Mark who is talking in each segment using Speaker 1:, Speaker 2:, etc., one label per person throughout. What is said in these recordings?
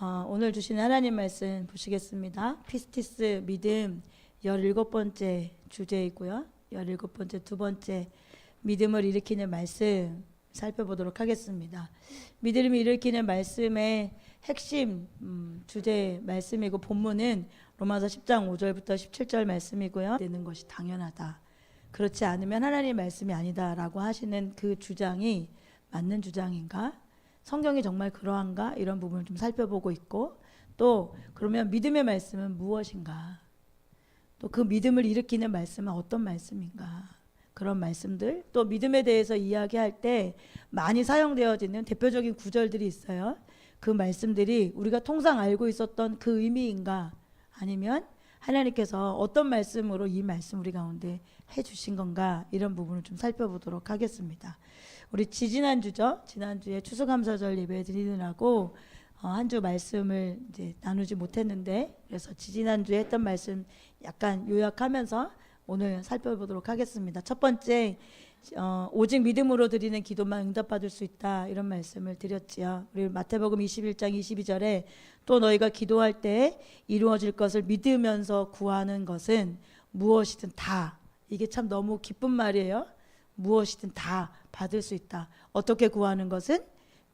Speaker 1: 오늘 주신 하나님 말씀 보시겠습니다. 피스티스 믿음 17번째 주제이고요. 17번째 두 번째 믿음을 일으키는 말씀 살펴보도록 하겠습니다. 믿음을 일으키는 말씀의 핵심 주제 말씀이고 본문은 로마서 10장 5절부터 17절 말씀이고요. 되는 것이 당연하다. 그렇지 않으면 하나님 말씀이 아니다라고 하시는 그 주장이 맞는 주장인가? 성경이 정말 그러한가? 이런 부분을 좀 살펴보고 있고, 또 그러면 믿음의 말씀은 무엇인가? 또 그 믿음을 일으키는 말씀은 어떤 말씀인가? 그런 말씀들, 또 믿음에 대해서 이야기할 때 많이 사용되어지는 대표적인 구절들이 있어요. 그 말씀들이 우리가 통상 알고 있었던 그 의미인가? 아니면 하나님께서 어떤 말씀으로 이 말씀 우리 가운데 해주신 건가? 이런 부분을 좀 살펴보도록 하겠습니다. 우리 지난주죠. 지난주에 추수감사절 예배 드리느라고 한 주 말씀을 이제 나누지 못했는데, 그래서 지난주에 했던 말씀 약간 요약하면서 오늘 살펴보도록 하겠습니다. 첫 번째, 오직 믿음으로 드리는 기도만 응답받을 수 있다, 이런 말씀을 드렸지요. 우리 마태복음 21장 22절에 또 너희가 기도할 때 이루어질 것을 믿으면서 구하는 것은 무엇이든 다, 이게 참 너무 기쁜 말이에요. 무엇이든 다 받을 수 있다. 어떻게 구하는 것은?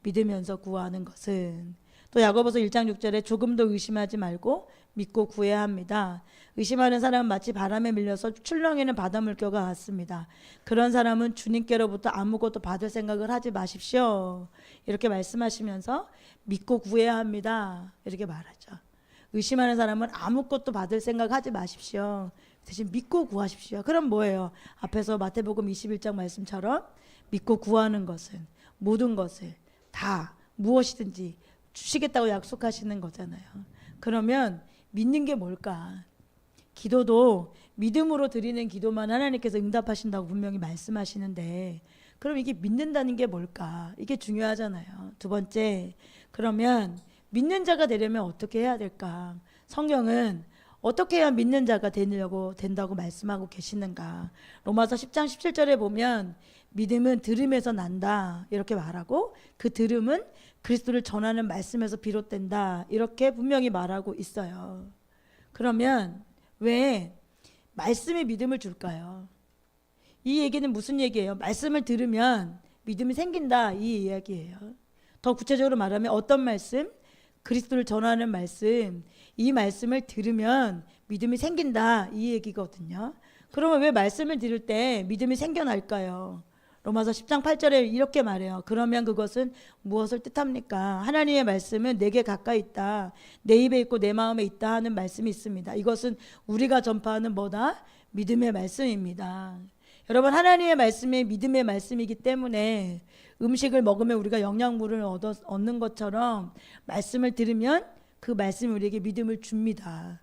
Speaker 1: 믿으면서 구하는 것은. 또 야고보서 1장 6절에 조금도 의심하지 말고 믿고 구해야 합니다. 의심하는 사람은 마치 바람에 밀려서 출렁이는 바닷물결과 같습니다. 그런 사람은 주님께로부터 아무것도 받을 생각을 하지 마십시오. 이렇게 말씀하시면서 믿고 구해야 합니다. 이렇게 말하죠. 의심하는 사람은 아무것도 받을 생각하지 마십시오. 대신 믿고 구하십시오. 그럼 뭐예요? 앞에서 마태복음 21장 말씀처럼 믿고 구하는 것은 모든 것을 다 무엇이든지 주시겠다고 약속하시는 거잖아요. 그러면 믿는 게 뭘까? 기도도 믿음으로 드리는 기도만 하나님께서 응답하신다고 분명히 말씀하시는데, 그럼 이게 믿는다는 게 뭘까? 이게 중요하잖아요. 두 번째, 그러면 믿는 자가 되려면 어떻게 해야 될까? 성경은 어떻게 해야 믿는 자가 된다고 말씀하고 계시는가? 로마서 10장 17절에 보면 믿음은 들음에서 난다, 이렇게 말하고, 그 들음은 그리스도를 전하는 말씀에서 비롯된다, 이렇게 분명히 말하고 있어요. 그러면 왜 말씀이 믿음을 줄까요? 이 얘기는 무슨 얘기예요? 말씀을 들으면 믿음이 생긴다, 이 이야기예요. 더 구체적으로 말하면 어떤 말씀? 그리스도를 전하는 말씀, 이 말씀을 들으면 믿음이 생긴다, 이 얘기거든요. 그러면 왜 말씀을 들을 때 믿음이 생겨날까요? 로마서 10장 8절에 이렇게 말해요. 그러면 그것은 무엇을 뜻합니까? 하나님의 말씀은 내게 가까이 있다, 내 입에 있고 내 마음에 있다 하는 말씀이 있습니다. 이것은 우리가 전파하는 뭐다? 믿음의 말씀입니다. 여러분, 하나님의 말씀이 믿음의 말씀이기 때문에 음식을 먹으면 우리가 영양분을 얻는 것처럼 말씀을 들으면 그 말씀이 우리에게 믿음을 줍니다.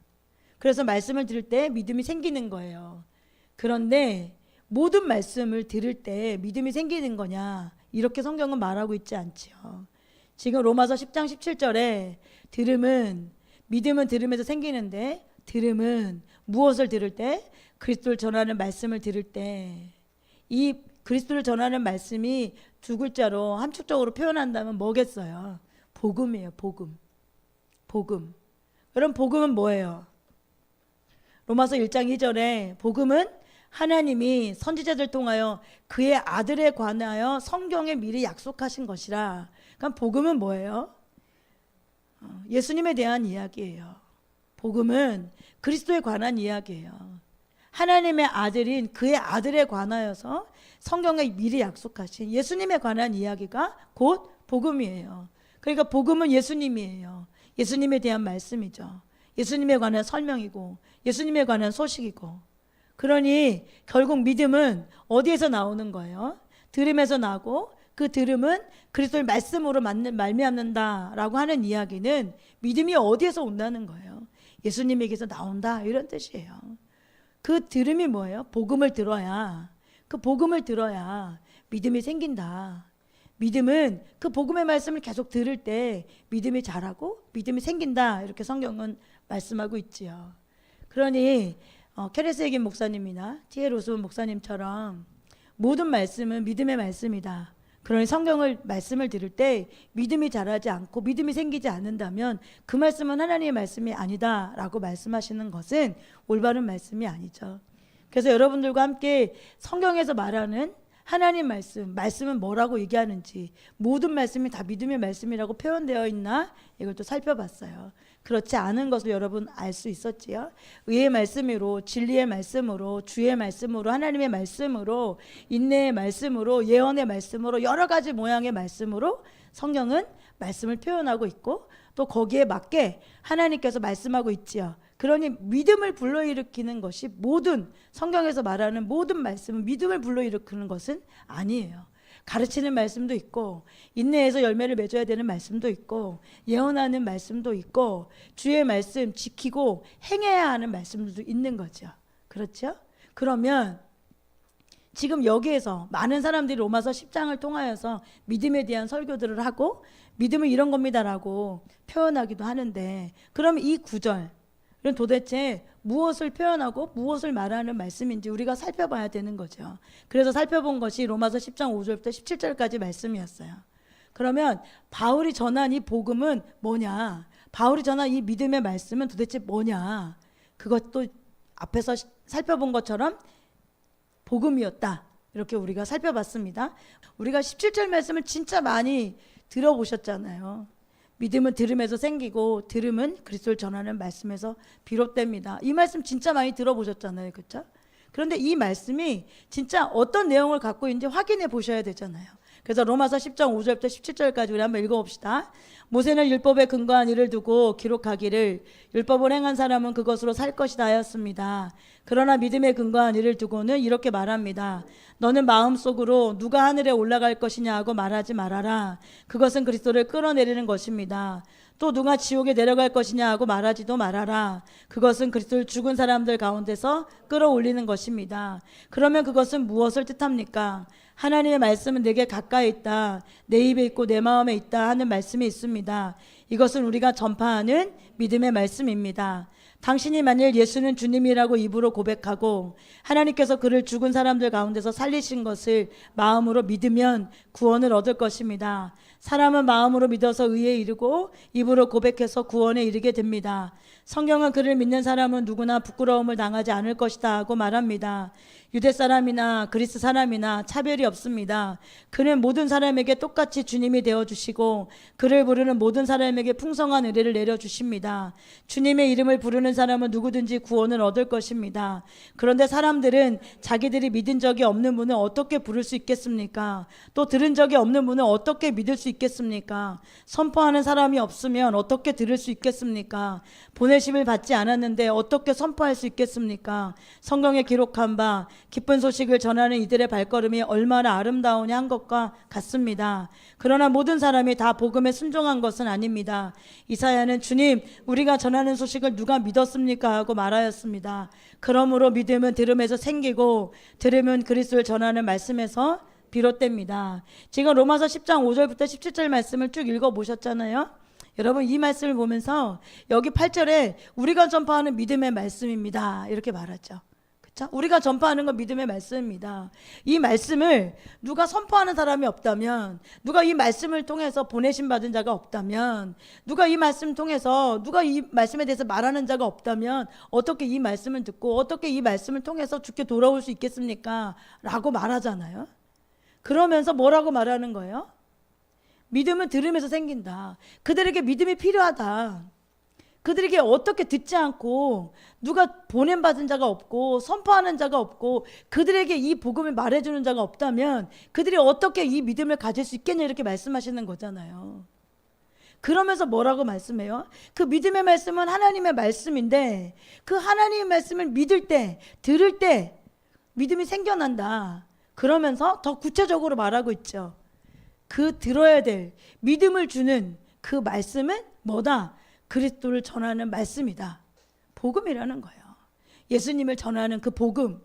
Speaker 1: 그래서 말씀을 들을 때 믿음이 생기는 거예요. 그런데 모든 말씀을 들을 때 믿음이 생기는 거냐? 이렇게 성경은 말하고 있지 않지요. 지금 로마서 10장 17절에 믿음은 들음에서 생기는데, 들음은 무엇을 들을 때? 그리스도를 전하는 말씀을 들을 때. 이 그리스도를 전하는 말씀이 두 글자로 함축적으로 표현한다면 뭐겠어요? 복음이에요. 복음. 여러분, 복음은 뭐예요? 로마서 1장 2절에 복음은 하나님이 선지자들 통하여 그의 아들에 관하여 성경에 미리 약속하신 것이라. 그럼 복음은 뭐예요? 예수님에 대한 이야기예요. 복음은 그리스도에 관한 이야기예요. 하나님의 아들인 그의 아들에 관하여서 성경에 미리 약속하신 예수님에 관한 이야기가 곧 복음이에요. 그러니까 복음은 예수님이에요. 예수님에 대한 말씀이죠. 예수님에 관한 설명이고 예수님에 관한 소식이고. 그러니 결국 믿음은 어디에서 나오는 거예요? 들음에서 나고, 그 들음은 그리스도의 말씀으로 말미암는다라고 하는 이야기는 믿음이 어디에서 온다는 거예요? 예수님에게서 나온다, 이런 뜻이에요. 그 들음이 뭐예요? 복음을 들어야, 그 복음을 들어야 믿음이 생긴다. 믿음은 그 복음의 말씀을 계속 들을 때 믿음이 자라고 믿음이 생긴다, 이렇게 성경은 말씀하고 있지요. 그러니 케레스 에긴 목사님이나 T.L. 오스본 목사님처럼 모든 말씀은 믿음의 말씀이다, 그러니 성경을 말씀을 들을 때 믿음이 자라지 않고 믿음이 생기지 않는다면 그 말씀은 하나님의 말씀이 아니다라고 말씀하시는 것은 올바른 말씀이 아니죠. 그래서 여러분들과 함께 성경에서 말하는 하나님 말씀은 뭐라고 얘기하는지, 모든 말씀이 다 믿음의 말씀이라고 표현되어 있나 이걸 또 살펴봤어요. 그렇지 않은 것을 여러분 알 수 있었지요. 의의 말씀으로, 진리의 말씀으로, 주의 말씀으로, 하나님의 말씀으로, 인내의 말씀으로, 예언의 말씀으로, 여러 가지 모양의 말씀으로 성경은 말씀을 표현하고 있고 또 거기에 맞게 하나님께서 말씀하고 있지요. 그러니 믿음을 불러일으키는 것이 모든 성경에서 말하는 모든 말씀은 믿음을 불러일으키는 것은 아니에요. 가르치는 말씀도 있고 인내에서 열매를 맺어야 되는 말씀도 있고 예언하는 말씀도 있고 주의 말씀 지키고 행해야 하는 말씀도 있는 거죠. 그렇죠? 그러면 지금 여기에서 많은 사람들이 로마서 10장을 통하여서 믿음에 대한 설교들을 하고 믿음은 이런 겁니다라고 표현하기도 하는데, 그럼 이 구절은 도대체 무엇을 표현하고 무엇을 말하는 말씀인지 우리가 살펴봐야 되는 거죠. 그래서 살펴본 것이 로마서 10장 5절부터 17절까지 말씀이었어요. 그러면 바울이 전한 이 복음은 뭐냐? 바울이 전한 이 믿음의 말씀은 도대체 뭐냐? 그것도 앞에서 살펴본 것처럼 복음이었다. 이렇게 우리가 살펴봤습니다. 우리가 17절 말씀을 진짜 많이 들어보셨잖아요. 믿음은 들음에서 생기고 들음은 그리스도를 전하는 말씀에서 비롯됩니다. 이 말씀 진짜 많이 들어보셨잖아요. 그렇죠? 그런데 이 말씀이 진짜 어떤 내용을 갖고 있는지 확인해 보셔야 되잖아요. 그래서 로마서 10장 5절부터 17절까지 우리 한번 읽어봅시다. 모세는 율법에 근거한 일을 두고 기록하기를 율법을 행한 사람은 그것으로 살 것이다 하였습니다. 그러나 믿음에 근거한 일을 두고는 이렇게 말합니다. 너는 마음속으로 누가 하늘에 올라갈 것이냐 하고 말하지 말아라. 그것은 그리스도를 끌어내리는 것입니다. 또 누가 지옥에 내려갈 것이냐 하고 말하지도 말아라. 그것은 그리스도를 죽은 사람들 가운데서 끌어올리는 것입니다. 그러면 그것은 무엇을 뜻합니까? 하나님의 말씀은 내게 가까이 있다, 내 입에 있고 내 마음에 있다 하는 말씀이 있습니다. 이것은 우리가 전파하는 믿음의 말씀입니다. 당신이 만일 예수는 주님이라고 입으로 고백하고 하나님께서 그를 죽은 사람들 가운데서 살리신 것을 마음으로 믿으면 구원을 얻을 것입니다. 사람은 마음으로 믿어서 의에 이르고 입으로 고백해서 구원에 이르게 됩니다. 성경은 그를 믿는 사람은 누구나 부끄러움을 당하지 않을 것이다 하고 말합니다. 유대 사람이나 그리스 사람이나 차별이 없습니다. 그는 모든 사람에게 똑같이 주님이 되어주시고 그를 부르는 모든 사람에게 풍성한 은혜를 내려주십니다. 주님의 이름을 부르는 사람은 누구든지 구원을 얻을 것입니다. 그런데 사람들은 자기들이 믿은 적이 없는 분을 어떻게 부를 수 있겠습니까? 또 들은 적이 없는 분을 어떻게 믿을 수 있겠습니까? 선포하는 사람이 없으면 어떻게 들을 수 있겠습니까? 보내심을 받지 않았는데 어떻게 선포할 수 있겠습니까? 성경에 기록한 바 기쁜 소식을 전하는 이들의 발걸음이 얼마나 아름다우냐 한 것과 같습니다. 그러나 모든 사람이 다 복음에 순종한 것은 아닙니다. 이사야는 주님, 우리가 전하는 소식을 누가 믿었습니까? 하고 말하였습니다. 그러므로 믿음은 들음에서 생기고 들음은 그리스도를 전하는 말씀에서 비롯됩니다. 지금 로마서 10장 5절부터 17절 말씀을 쭉 읽어보셨잖아요. 여러분 이 말씀을 보면서 여기 8절에 우리가 전파하는 믿음의 말씀입니다 이렇게 말하죠. 그렇죠? 우리가 전파하는 건 믿음의 말씀입니다. 이 말씀을 누가 선포하는 사람이 없다면, 누가 이 말씀을 통해서 보내심 받은 자가 없다면, 누가 이 말씀을 통해서 누가 이 말씀에 대해서 말하는 자가 없다면 어떻게 이 말씀을 듣고 어떻게 이 말씀을 통해서 주께 돌아올 수 있겠습니까? 라고 말하잖아요. 그러면서 뭐라고 말하는 거예요? 믿음은 들음에서 생긴다. 그들에게 믿음이 필요하다. 그들에게 어떻게 듣지 않고 누가 보냄받은 자가 없고 선포하는 자가 없고 그들에게 이 복음을 말해주는 자가 없다면 그들이 어떻게 이 믿음을 가질 수 있겠냐 이렇게 말씀하시는 거잖아요. 그러면서 뭐라고 말씀해요? 그 믿음의 말씀은 하나님의 말씀인데 그 하나님의 말씀을 믿을 때, 들을 때 믿음이 생겨난다. 그러면서 더 구체적으로 말하고 있죠. 그 들어야 될 믿음을 주는 그 말씀은 뭐다? 그리스도를 전하는 말씀이다. 복음이라는 거예요. 예수님을 전하는 그 복음.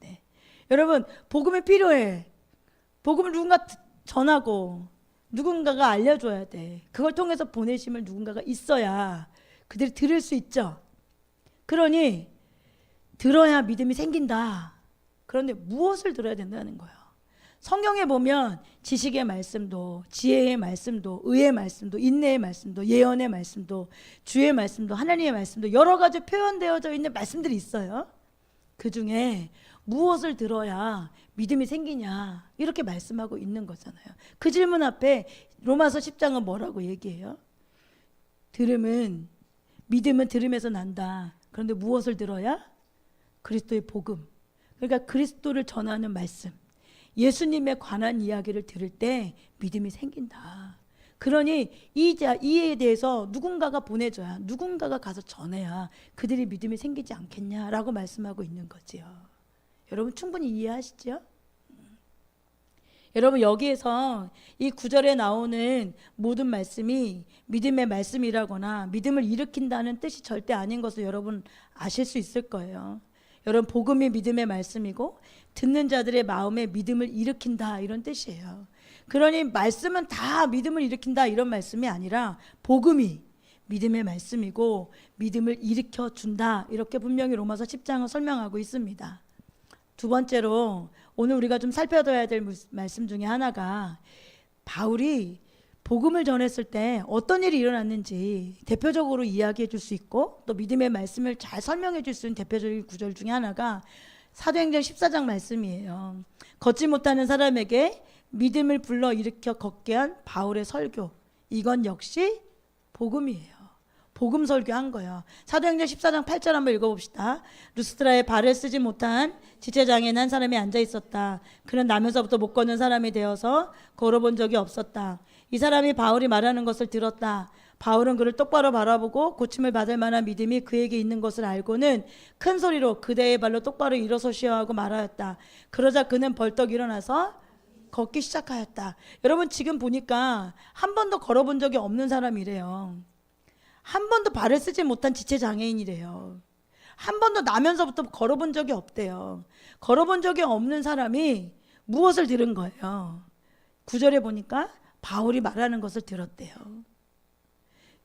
Speaker 1: 네. 여러분 복음이 필요해. 복음을 누군가 전하고 누군가가 알려줘야 돼. 그걸 통해서 보내심을 누군가가 있어야 그들이 들을 수 있죠. 그러니 들어야 믿음이 생긴다. 그런데 무엇을 들어야 된다는 거예요? 성경에 보면 지식의 말씀도, 지혜의 말씀도, 의의 말씀도, 인내의 말씀도, 예언의 말씀도, 주의 말씀도, 하나님의 말씀도 여러 가지 표현되어져 있는 말씀들이 있어요. 그 중에 무엇을 들어야 믿음이 생기냐 이렇게 말씀하고 있는 거잖아요. 그 질문 앞에 로마서 10장은 뭐라고 얘기해요? 믿음은 들음에서 난다. 그런데 무엇을 들어야? 그리스도의 복음. 그러니까 그리스도를 전하는 말씀, 예수님에 관한 이야기를 들을 때 믿음이 생긴다. 그러니 이에 대해서 누군가가 보내줘야, 누군가가 가서 전해야 그들이 믿음이 생기지 않겠냐라고 말씀하고 있는 거지요. 여러분 충분히 이해하시죠? 여러분 여기에서 이 구절에 나오는 모든 말씀이 믿음의 말씀이라거나 믿음을 일으킨다는 뜻이 절대 아닌 것을 여러분 아실 수 있을 거예요. 여러분 복음이 믿음의 말씀이고 듣는 자들의 마음에 믿음을 일으킨다 이런 뜻이에요. 그러니 말씀은 다 믿음을 일으킨다 이런 말씀이 아니라 복음이 믿음의 말씀이고 믿음을 일으켜 준다 이렇게 분명히 로마서 10장은 설명하고 있습니다. 두 번째로 오늘 우리가 좀 살펴둬야 될 말씀 중에 하나가 바울이 복음을 전했을 때 어떤 일이 일어났는지 대표적으로 이야기해 줄 수 있고 또 믿음의 말씀을 잘 설명해 줄 수 있는 대표적인 구절 중에 하나가 사도행전 14장 말씀이에요. 걷지 못하는 사람에게 믿음을 불러 일으켜 걷게 한 바울의 설교, 이건 역시 복음이에요. 복음 설교한 거예요. 사도행전 14장 8절 한번 읽어봅시다. 루스드라에 발을 쓰지 못한 지체장애인 한 사람이 앉아 있었다. 그는 나면서부터 못 걷는 사람이 되어서 걸어본 적이 없었다. 이 사람이 바울이 말하는 것을 들었다. 바울은 그를 똑바로 바라보고 고침을 받을 만한 믿음이 그에게 있는 것을 알고는 큰 소리로 그대의 발로 똑바로 일어서시오 하고 말하였다. 그러자 그는 벌떡 일어나서 걷기 시작하였다. 여러분 지금 보니까 한 번도 걸어본 적이 없는 사람이래요. 한 번도 발을 쓰지 못한 지체장애인이래요. 한 번도 나면서부터 걸어본 적이 없대요. 걸어본 적이 없는 사람이 무엇을 들은 거예요? 9절에 보니까 바울이 말하는 것을 들었대요.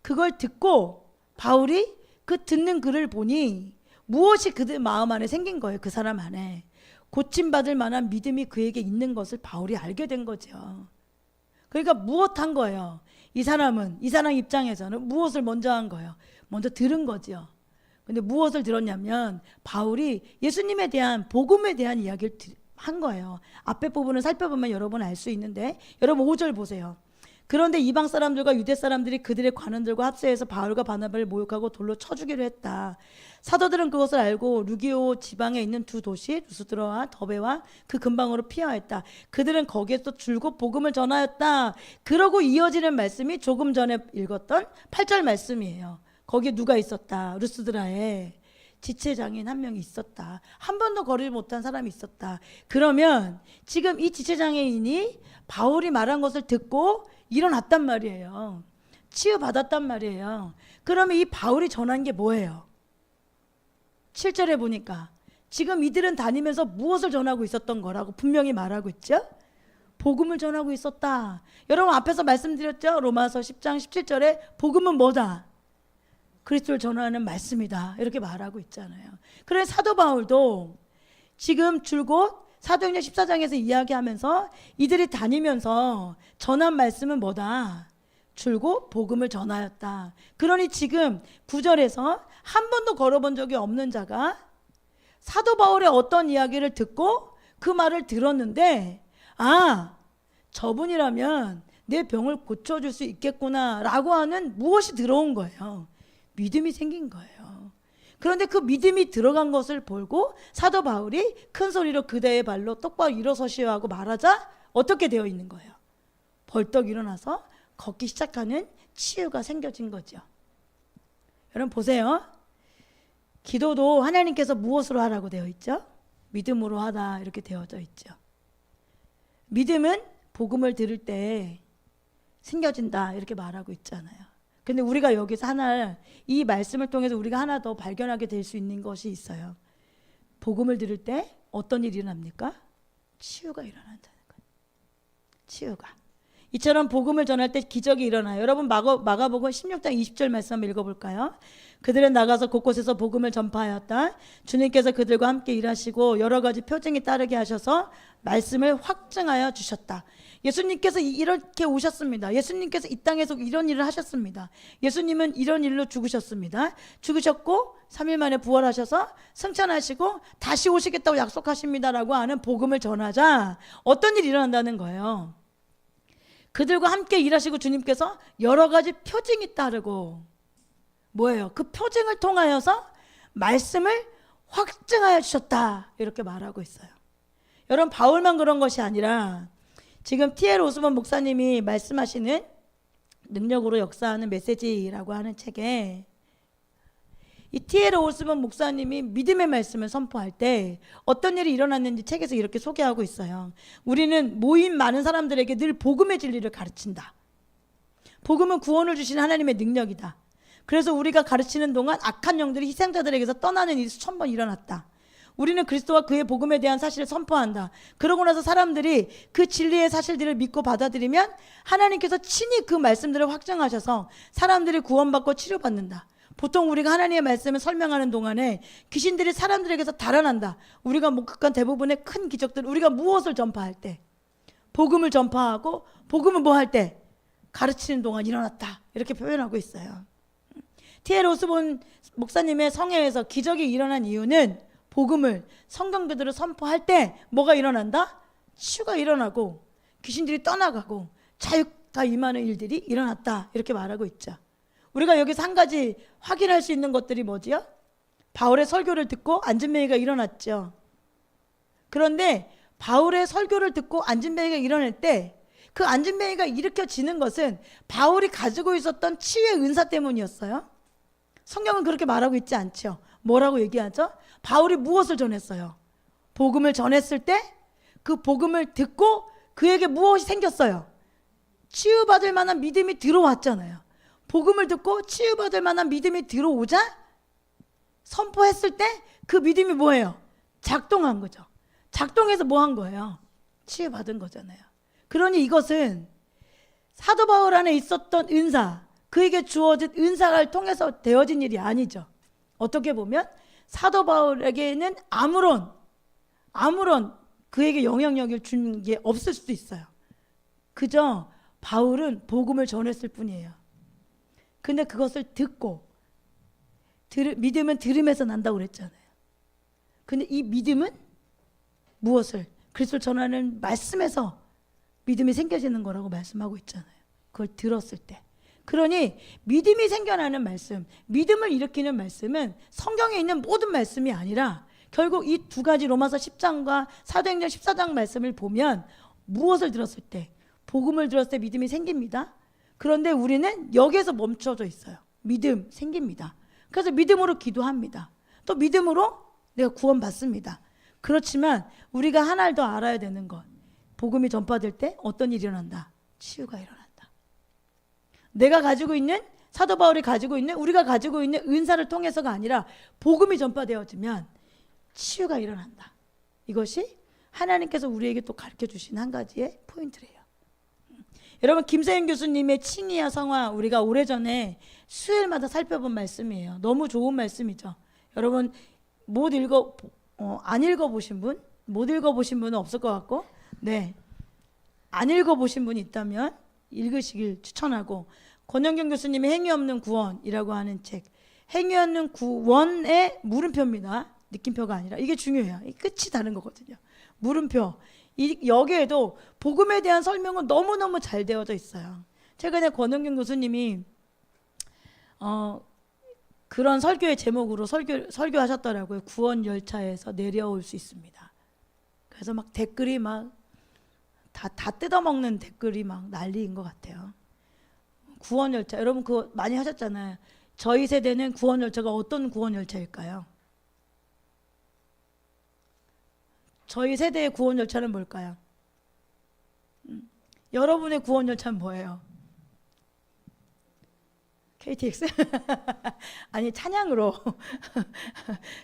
Speaker 1: 그걸 듣고 바울이 그 듣는 글을 보니 무엇이 그들 마음 안에 생긴 거예요. 그 사람 안에 고침받을 만한 믿음이 그에게 있는 것을 바울이 알게 된 거죠. 그러니까 무엇 한 거예요? 이 사람 입장에서는 무엇을 먼저 한 거예요? 먼저 들은 거죠. 근데 무엇을 들었냐면 바울이 예수님에 대한 복음에 대한 이야기를 한 거예요. 앞에 부분을 살펴보면 여러분 알 수 있는데 여러분 5절 보세요. 그런데 이방 사람들과 유대 사람들이 그들의 관원들과 합세해서 바울과 바나바를 모욕하고 돌로 쳐 죽이려 했다. 사도들은 그것을 알고 루기오 지방에 있는 두 도시 루스드라와 더베와 그 근방으로 피하였다. 그들은 거기에서 줄곧 복음을 전하였다. 그러고 이어지는 말씀이 조금 전에 읽었던 8절 말씀이에요. 거기에 누가 있었다? 루스드라에 지체장애인 한 명이 있었다. 한 번도 걸지 못한 사람이 있었다. 그러면 지금 이 지체장애인이 바울이 말한 것을 듣고 일어났단 말이에요. 치유받았단 말이에요. 그러면 이 바울이 전한 게 뭐예요? 7절에 보니까 지금 이들은 다니면서 무엇을 전하고 있었던 거라고 분명히 말하고 있죠? 복음을 전하고 있었다. 여러분 앞에서 말씀드렸죠? 로마서 10장 17절에 복음은 뭐다? 그리스도를 전하는 말씀이다. 이렇게 말하고 있잖아요. 그래서 사도 바울도 지금 줄곧 사도행전 14장에서 이야기하면서 이들이 다니면서 전한 말씀은 뭐다? 줄곧 복음을 전하였다. 그러니 지금 9절에서 한 번도 걸어본 적이 없는 자가 사도 바울의 어떤 이야기를 듣고 그 말을 들었는데 저분이라면 내 병을 고쳐줄 수 있겠구나 라고 하는 무엇이 들어온 거예요. 믿음이 생긴 거예요. 그런데 그 믿음이 들어간 것을 보고 사도 바울이 큰 소리로 그대의 발로 똑바로 일어서시오 하고 말하자 어떻게 되어 있는 거예요? 벌떡 일어나서 걷기 시작하는 치유가 생겨진 거죠. 여러분 보세요. 기도도 하나님께서 무엇으로 하라고 되어 있죠? 믿음으로 하다 이렇게 되어져 있죠. 믿음은 복음을 들을 때 생겨진다 이렇게 말하고 있잖아요. 근데 우리가 여기서 이 말씀을 통해서 우리가 하나 더 발견하게 될 수 있는 것이 있어요. 복음을 들을 때 어떤 일이 일어납니까? 치유가 일어난다는 거예요. 치유가. 이처럼 복음을 전할 때 기적이 일어나요. 여러분 마가복음 16장 20절 말씀 한번 읽어볼까요? 그들은 나가서 곳곳에서 복음을 전파하였다. 주님께서 그들과 함께 일하시고 여러 가지 표징이 따르게 하셔서 말씀을 확증하여 주셨다. 예수님께서 이렇게 오셨습니다. 예수님께서 이 땅에서 이런 일을 하셨습니다. 예수님은 이런 일로 죽으셨습니다. 죽으셨고 3일 만에 부활하셔서 승천하시고 다시 오시겠다고 약속하십니다라고 하는 복음을 전하자 어떤 일이 일어난다는 거예요. 그들과 함께 일하시고 주님께서 여러 가지 표징이 따르고 뭐예요? 그 표징을 통하여서 말씀을 확증하여 주셨다 이렇게 말하고 있어요. 여러분 바울만 그런 것이 아니라 지금 T.L. 오스본 목사님이 말씀하시는 능력으로 역사하는 메시지라고 하는 책에 이 T.L. 오스본 목사님이 믿음의 말씀을 선포할 때 어떤 일이 일어났는지 책에서 이렇게 소개하고 있어요. 우리는 모인 많은 사람들에게 늘 복음의 진리를 가르친다. 복음은 구원을 주시는 하나님의 능력이다. 그래서 우리가 가르치는 동안 악한 영들이 희생자들에게서 떠나는 일이 수천 번 일어났다. 우리는 그리스도와 그의 복음에 대한 사실을 선포한다. 그러고 나서 사람들이 그 진리의 사실들을 믿고 받아들이면 하나님께서 친히 그 말씀들을 확증하셔서 사람들이 구원받고 치료받는다. 보통 우리가 하나님의 말씀을 설명하는 동안에 귀신들이 사람들에게서 달아난다. 우리가 목격한 대부분의 큰 기적들, 우리가 무엇을 전파할 때, 복음을 전파하고 복음을 뭐 할 때 가르치는 동안 일어났다. 이렇게 표현하고 있어요. T.L. 오스본 목사님의 성회에서 기적이 일어난 이유는 복음을 성경 그대로 선포할 때 뭐가 일어난다? 치유가 일어나고 귀신들이 떠나가고 자유가 임하는 일들이 일어났다 이렇게 말하고 있죠. 우리가 여기서 한 가지 확인할 수 있는 것들이 뭐지요? 바울의 설교를 듣고 안진뱅이가 일어났죠. 그런데 바울의 설교를 듣고 안진뱅이가 일어날 때 그 안진뱅이가 일으켜지는 것은 바울이 가지고 있었던 치유의 은사 때문이었어요. 성경은 그렇게 말하고 있지 않죠. 뭐라고 얘기하죠? 바울이 무엇을 전했어요? 복음을 전했을 때 그 복음을 듣고 그에게 무엇이 생겼어요? 치유받을 만한 믿음이 들어왔잖아요. 복음을 듣고 치유받을 만한 믿음이 들어오자 선포했을 때 그 믿음이 뭐예요? 작동한 거죠. 작동해서 뭐 한 거예요? 치유받은 거잖아요. 그러니 이것은 사도 바울 안에 있었던 은사, 그에게 주어진 은사를 통해서 되어진 일이 아니죠. 어떻게 보면 사도 바울에게는 아무런 그에게 영향력을 준 게 없을 수도 있어요. 그저 바울은 복음을 전했을 뿐이에요. 근데 그것을 듣고 믿음은 들음에서 난다고 그랬잖아요. 근데 이 믿음은 무엇을? 그리스도를 전하는 말씀에서 믿음이 생겨지는 거라고 말씀하고 있잖아요. 그걸 들었을 때. 그러니 믿음이 생겨나는 말씀, 믿음을 일으키는 말씀은 성경에 있는 모든 말씀이 아니라 결국 이 두 가지 로마서 10장과 사도행전 14장 말씀을 보면 무엇을 들었을 때? 복음을 들었을 때 믿음이 생깁니다. 그런데 우리는 여기에서 멈춰져 있어요. 믿음 생깁니다. 그래서 믿음으로 기도합니다. 또 믿음으로 내가 구원받습니다. 그렇지만 우리가 하나를 더 알아야 되는 것, 복음이 전파될 때 어떤 일이 일어난다? 치유가 일어난다. 내가 가지고 있는, 사도 바울이 가지고 있는, 우리가 가지고 있는 은사를 통해서가 아니라 복음이 전파되어지면 치유가 일어난다. 이것이 하나님께서 우리에게 또 가르쳐 주신 한 가지의 포인트래요. 여러분, 김세윤 교수님의 칭의와 성화, 우리가 오래전에 수요일마다 살펴본 말씀이에요. 너무 좋은 말씀이죠. 여러분 안 읽어보신 분? 못 읽어보신 분은 없을 것 같고, 네, 안 읽어보신 분이 있다면 읽으시길 추천하고, 권영경 교수님의 행위 없는 구원이라고 하는 책, 행위 없는 구원의 물음표입니다. 느낌표가 아니라. 이게 중요해요. 이 끝이 다른 거거든요. 물음표. 여기에도 복음에 대한 설명은 너무너무 잘 되어져 있어요. 최근에 권영경 교수님이 그런 설교의 제목으로 설교하셨더라고요. 구원 열차에서 내려올 수 있습니다. 그래서 막 댓글이 막 다 뜯어먹는 댓글이 막 난리인 것 같아요. 구원 열차, 여러분 그거 많이 하셨잖아요. 저희 세대는 구원 열차가 어떤 구원 열차일까요? 저희 세대의 구원 열차는 뭘까요? 여러분의 구원 열차는 뭐예요? KTX? 아니, 찬양으로.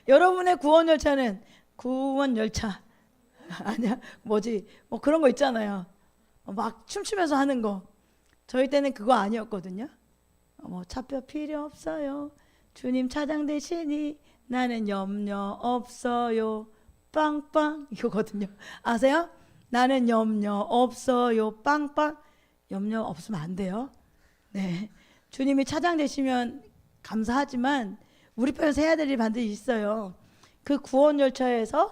Speaker 1: 여러분의 구원 열차는 구원 열차. 아니야, 뭐지? 뭐 그런 거 있잖아요. 막 춤추면서 하는 거. 저희 때는 그거 아니었거든요. 뭐 차표 필요 없어요. 주님 차장 되시니 나는 염려 없어요. 빵빵 이거거든요. 아세요? 나는 염려 없어요. 빵빵. 염려 없으면 안 돼요. 네, 주님이 차장 되시면 감사하지만 우리 편에서 해야 될 일이 반드시 있어요. 그 구원 열차에서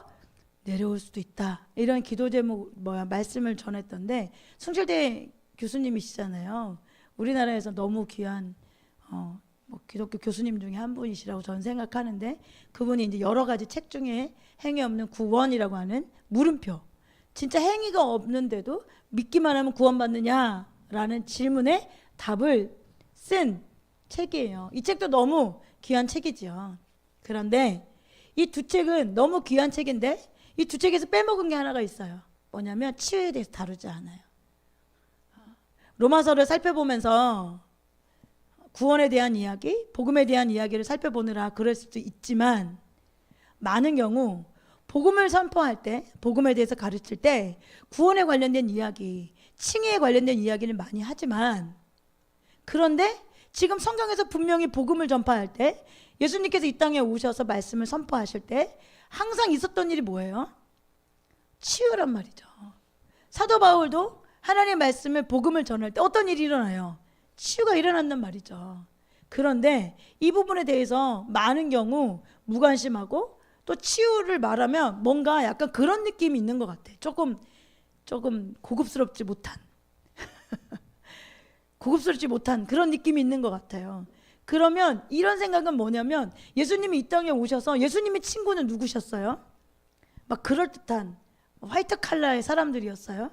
Speaker 1: 내려올 수도 있다. 이런 기도 제목 말씀을 전했던데, 숭실대 교수님이시잖아요. 우리나라에서 너무 귀한 기독교 교수님 중에 한 분이시라고 저는 생각하는데, 그분이 이제 여러 가지 책 중에 행위 없는 구원이라고 하는 물음표, 진짜 행위가 없는데도 믿기만 하면 구원받느냐라는 질문에 답을 쓴 책이에요. 이 책도 너무 귀한 책이죠. 그런데 이 두 책은 너무 귀한 책인데 이 두 책에서 빼먹은 게 하나가 있어요. 뭐냐면 치유에 대해서 다루지 않아요. 로마서를 살펴보면서 구원에 대한 이야기, 복음에 대한 이야기를 살펴보느라 그럴 수도 있지만, 많은 경우 복음을 선포할 때, 복음에 대해서 가르칠 때 구원에 관련된 이야기, 칭의에 관련된 이야기를 많이 하지만, 그런데 지금 성경에서 분명히 복음을 전파할 때, 예수님께서 이 땅에 오셔서 말씀을 선포하실 때 항상 있었던 일이 뭐예요? 치유란 말이죠. 사도 바울도 하나님의 말씀을, 복음을 전할 때 어떤 일이 일어나요? 치유가 일어난단 말이죠. 그런데 이 부분에 대해서 많은 경우 무관심하고, 또 치유를 말하면 뭔가 약간 그런 느낌이 있는 것 같아. 조금 고급스럽지 못한 고급스럽지 못한 그런 느낌이 있는 것 같아요. 그러면 이런 생각은 뭐냐면, 예수님이 이 땅에 오셔서 예수님의 친구는 누구셨어요? 막 그럴듯한 화이트 칼라의 사람들이었어요?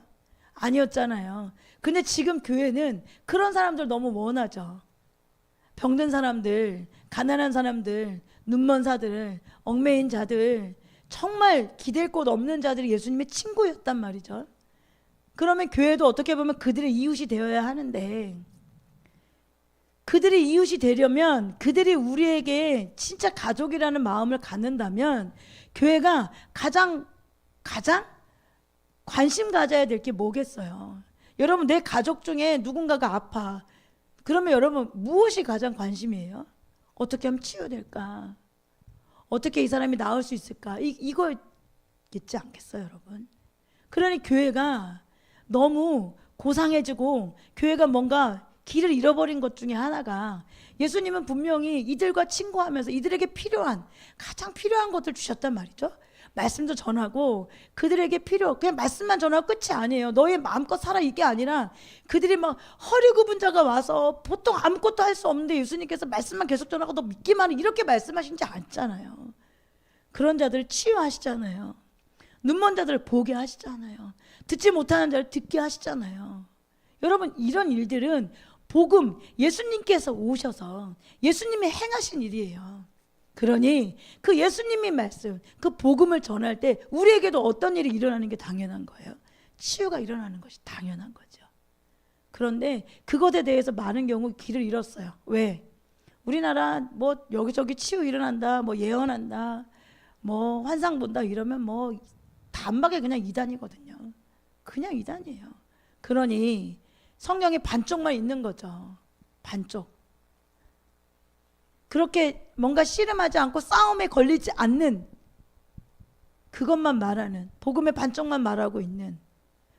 Speaker 1: 아니었잖아요. 근데 지금 교회는 그런 사람들 너무 원하죠. 병든 사람들, 가난한 사람들, 눈먼 자들, 얽매인 자들, 정말 기댈 곳 없는 자들이 예수님의 친구였단 말이죠. 그러면 교회도 어떻게 보면 그들의 이웃이 되어야 하는데, 그들이 이웃이 되려면, 그들이 우리에게 진짜 가족이라는 마음을 갖는다면, 교회가 가장 관심 가져야 될 게 뭐겠어요? 여러분, 내 가족 중에 누군가가 아파. 그러면 여러분, 무엇이 가장 관심이에요? 어떻게 하면 치유될까? 어떻게 이 사람이 나을 수 있을까? 이거겠지 않겠어요, 여러분? 그러니 교회가 너무 고상해지고, 교회가 뭔가 길을 잃어버린 것 중에 하나가, 예수님은 분명히 이들과 친구하면서 이들에게 가장 필요한 것들 주셨단 말이죠. 말씀도 전하고, 그들에게 그냥 말씀만 전하고 끝이 아니에요. 너의 마음껏 살아, 이게 아니라, 그들이 막 허리 굽은 자가 와서 보통 아무것도 할 수 없는데 예수님께서 말씀만 계속 전하고 너 믿기만 해, 이렇게 말씀하신지 않잖아요. 그런 자들을 치유하시잖아요. 눈먼 자들을 보게 하시잖아요. 듣지 못하는 자를 듣게 하시잖아요. 여러분, 이런 일들은 복음, 예수님께서 오셔서 예수님이 행하신 일이에요. 그러니 그 예수님의 말씀, 그 복음을 전할 때 우리에게도 어떤 일이 일어나는 게 당연한 거예요. 치유가 일어나는 것이 당연한 거죠. 그런데 그것에 대해서 많은 경우 길을 잃었어요. 왜? 우리나라 뭐 여기저기 치유 일어난다, 뭐 예언한다, 뭐 환상 본다 이러면 뭐 단박에 그냥 이단이거든요. 그냥 이단이에요. 그러니 성경에 반쪽만 있는 거죠. 반쪽. 그렇게 뭔가 씨름하지 않고 싸움에 걸리지 않는, 그것만 말하는, 복음의 반쪽만 말하고 있는.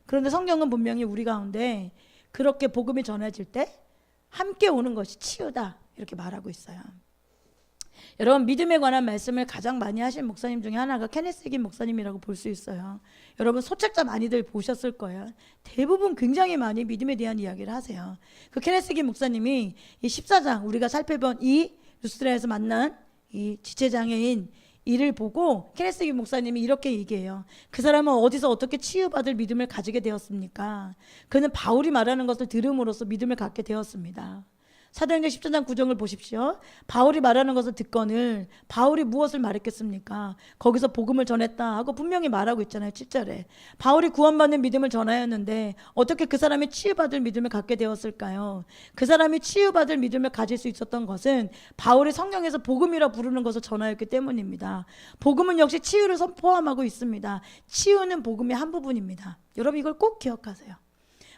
Speaker 1: 그런데 성경은 분명히 우리 가운데 그렇게 복음이 전해질 때 함께 오는 것이 치유다, 이렇게 말하고 있어요. 여러분, 믿음에 관한 말씀을 가장 많이 하신 목사님 중에 하나가 케네스 긴 목사님이라고 볼 수 있어요. 여러분, 소책자 많이들 보셨을 거예요. 대부분 굉장히 많이 믿음에 대한 이야기를 하세요. 그 케네스 긴 목사님이 이 14장, 우리가 살펴본 이 루스드라에서 만난 이 지체장애인 이를 보고 케네스 긴 목사님이 이렇게 얘기해요. 그 사람은 어디서 어떻게 치유받을 믿음을 가지게 되었습니까? 그는 바울이 말하는 것을 들음으로써 믿음을 갖게 되었습니다. 사도행전 14장 9절을 보십시오. 바울이 말하는 것을 듣거늘 바울이 무엇을 말했겠습니까? 거기서 복음을 전했다 하고 분명히 말하고 있잖아요. 7절에 바울이 구원받는 믿음을 전하였는데 어떻게 그 사람이 치유받을 믿음을 갖게 되었을까요? 그 사람이 치유받을 믿음을 가질 수 있었던 것은 바울이 성경에서 복음이라 부르는 것을 전하였기 때문입니다. 복음은 역시 치유를 포함하고 있습니다. 치유는 복음의 한 부분입니다. 여러분, 이걸 꼭 기억하세요.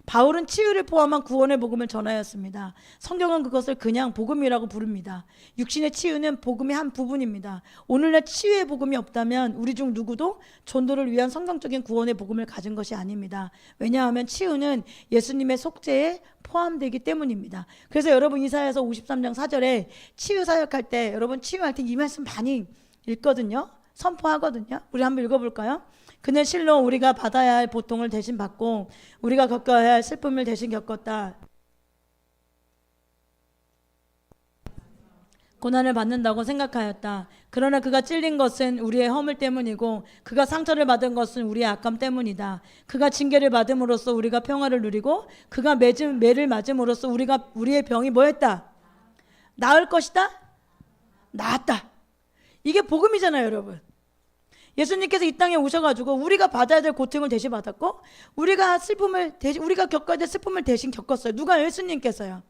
Speaker 1: 바울은 치유를 포함한 구원의 복음을 전하였습니다. 성경은 그것을 그냥 복음이라고 부릅니다. 육신의 치유는 복음의 한 부분입니다. 오늘날 치유의 복음이 없다면 우리 중 누구도 전도를 위한 성경적인 구원의 복음을 가진 것이 아닙니다. 왜냐하면 치유는 예수님의 속죄에 포함되기 때문입니다. 그래서 여러분 이사야서 53장 4절에 치유 사역할 때 여러분 치유할 때 이 말씀 많이 읽거든요. 선포하거든요. 우리 한번 읽어볼까요? 그는 실로 우리가 받아야 할 보통을 대신 받고 우리가 겪어야 할 슬픔을 대신 겪었다. 고난을 받는다고 생각하였다. 그러나 그가 찔린 것은 우리의 허물 때문이고 그가 상처를 받은 것은 우리의 악함 때문이다. 그가 징계를 받음으로써 우리가 평화를 누리고 그가 매를 맞음으로써 우리의 병이 뭐했다? 나을 것이다? 나았다. 이게 복음이잖아요, 여러분. 예수님께서 이 땅에 오셔가지고 우리가 받아야 될 고통을 대신 받았고 우리가 겪어야 될 슬픔을 대신 겪었어요. 누가? 예수님께서요.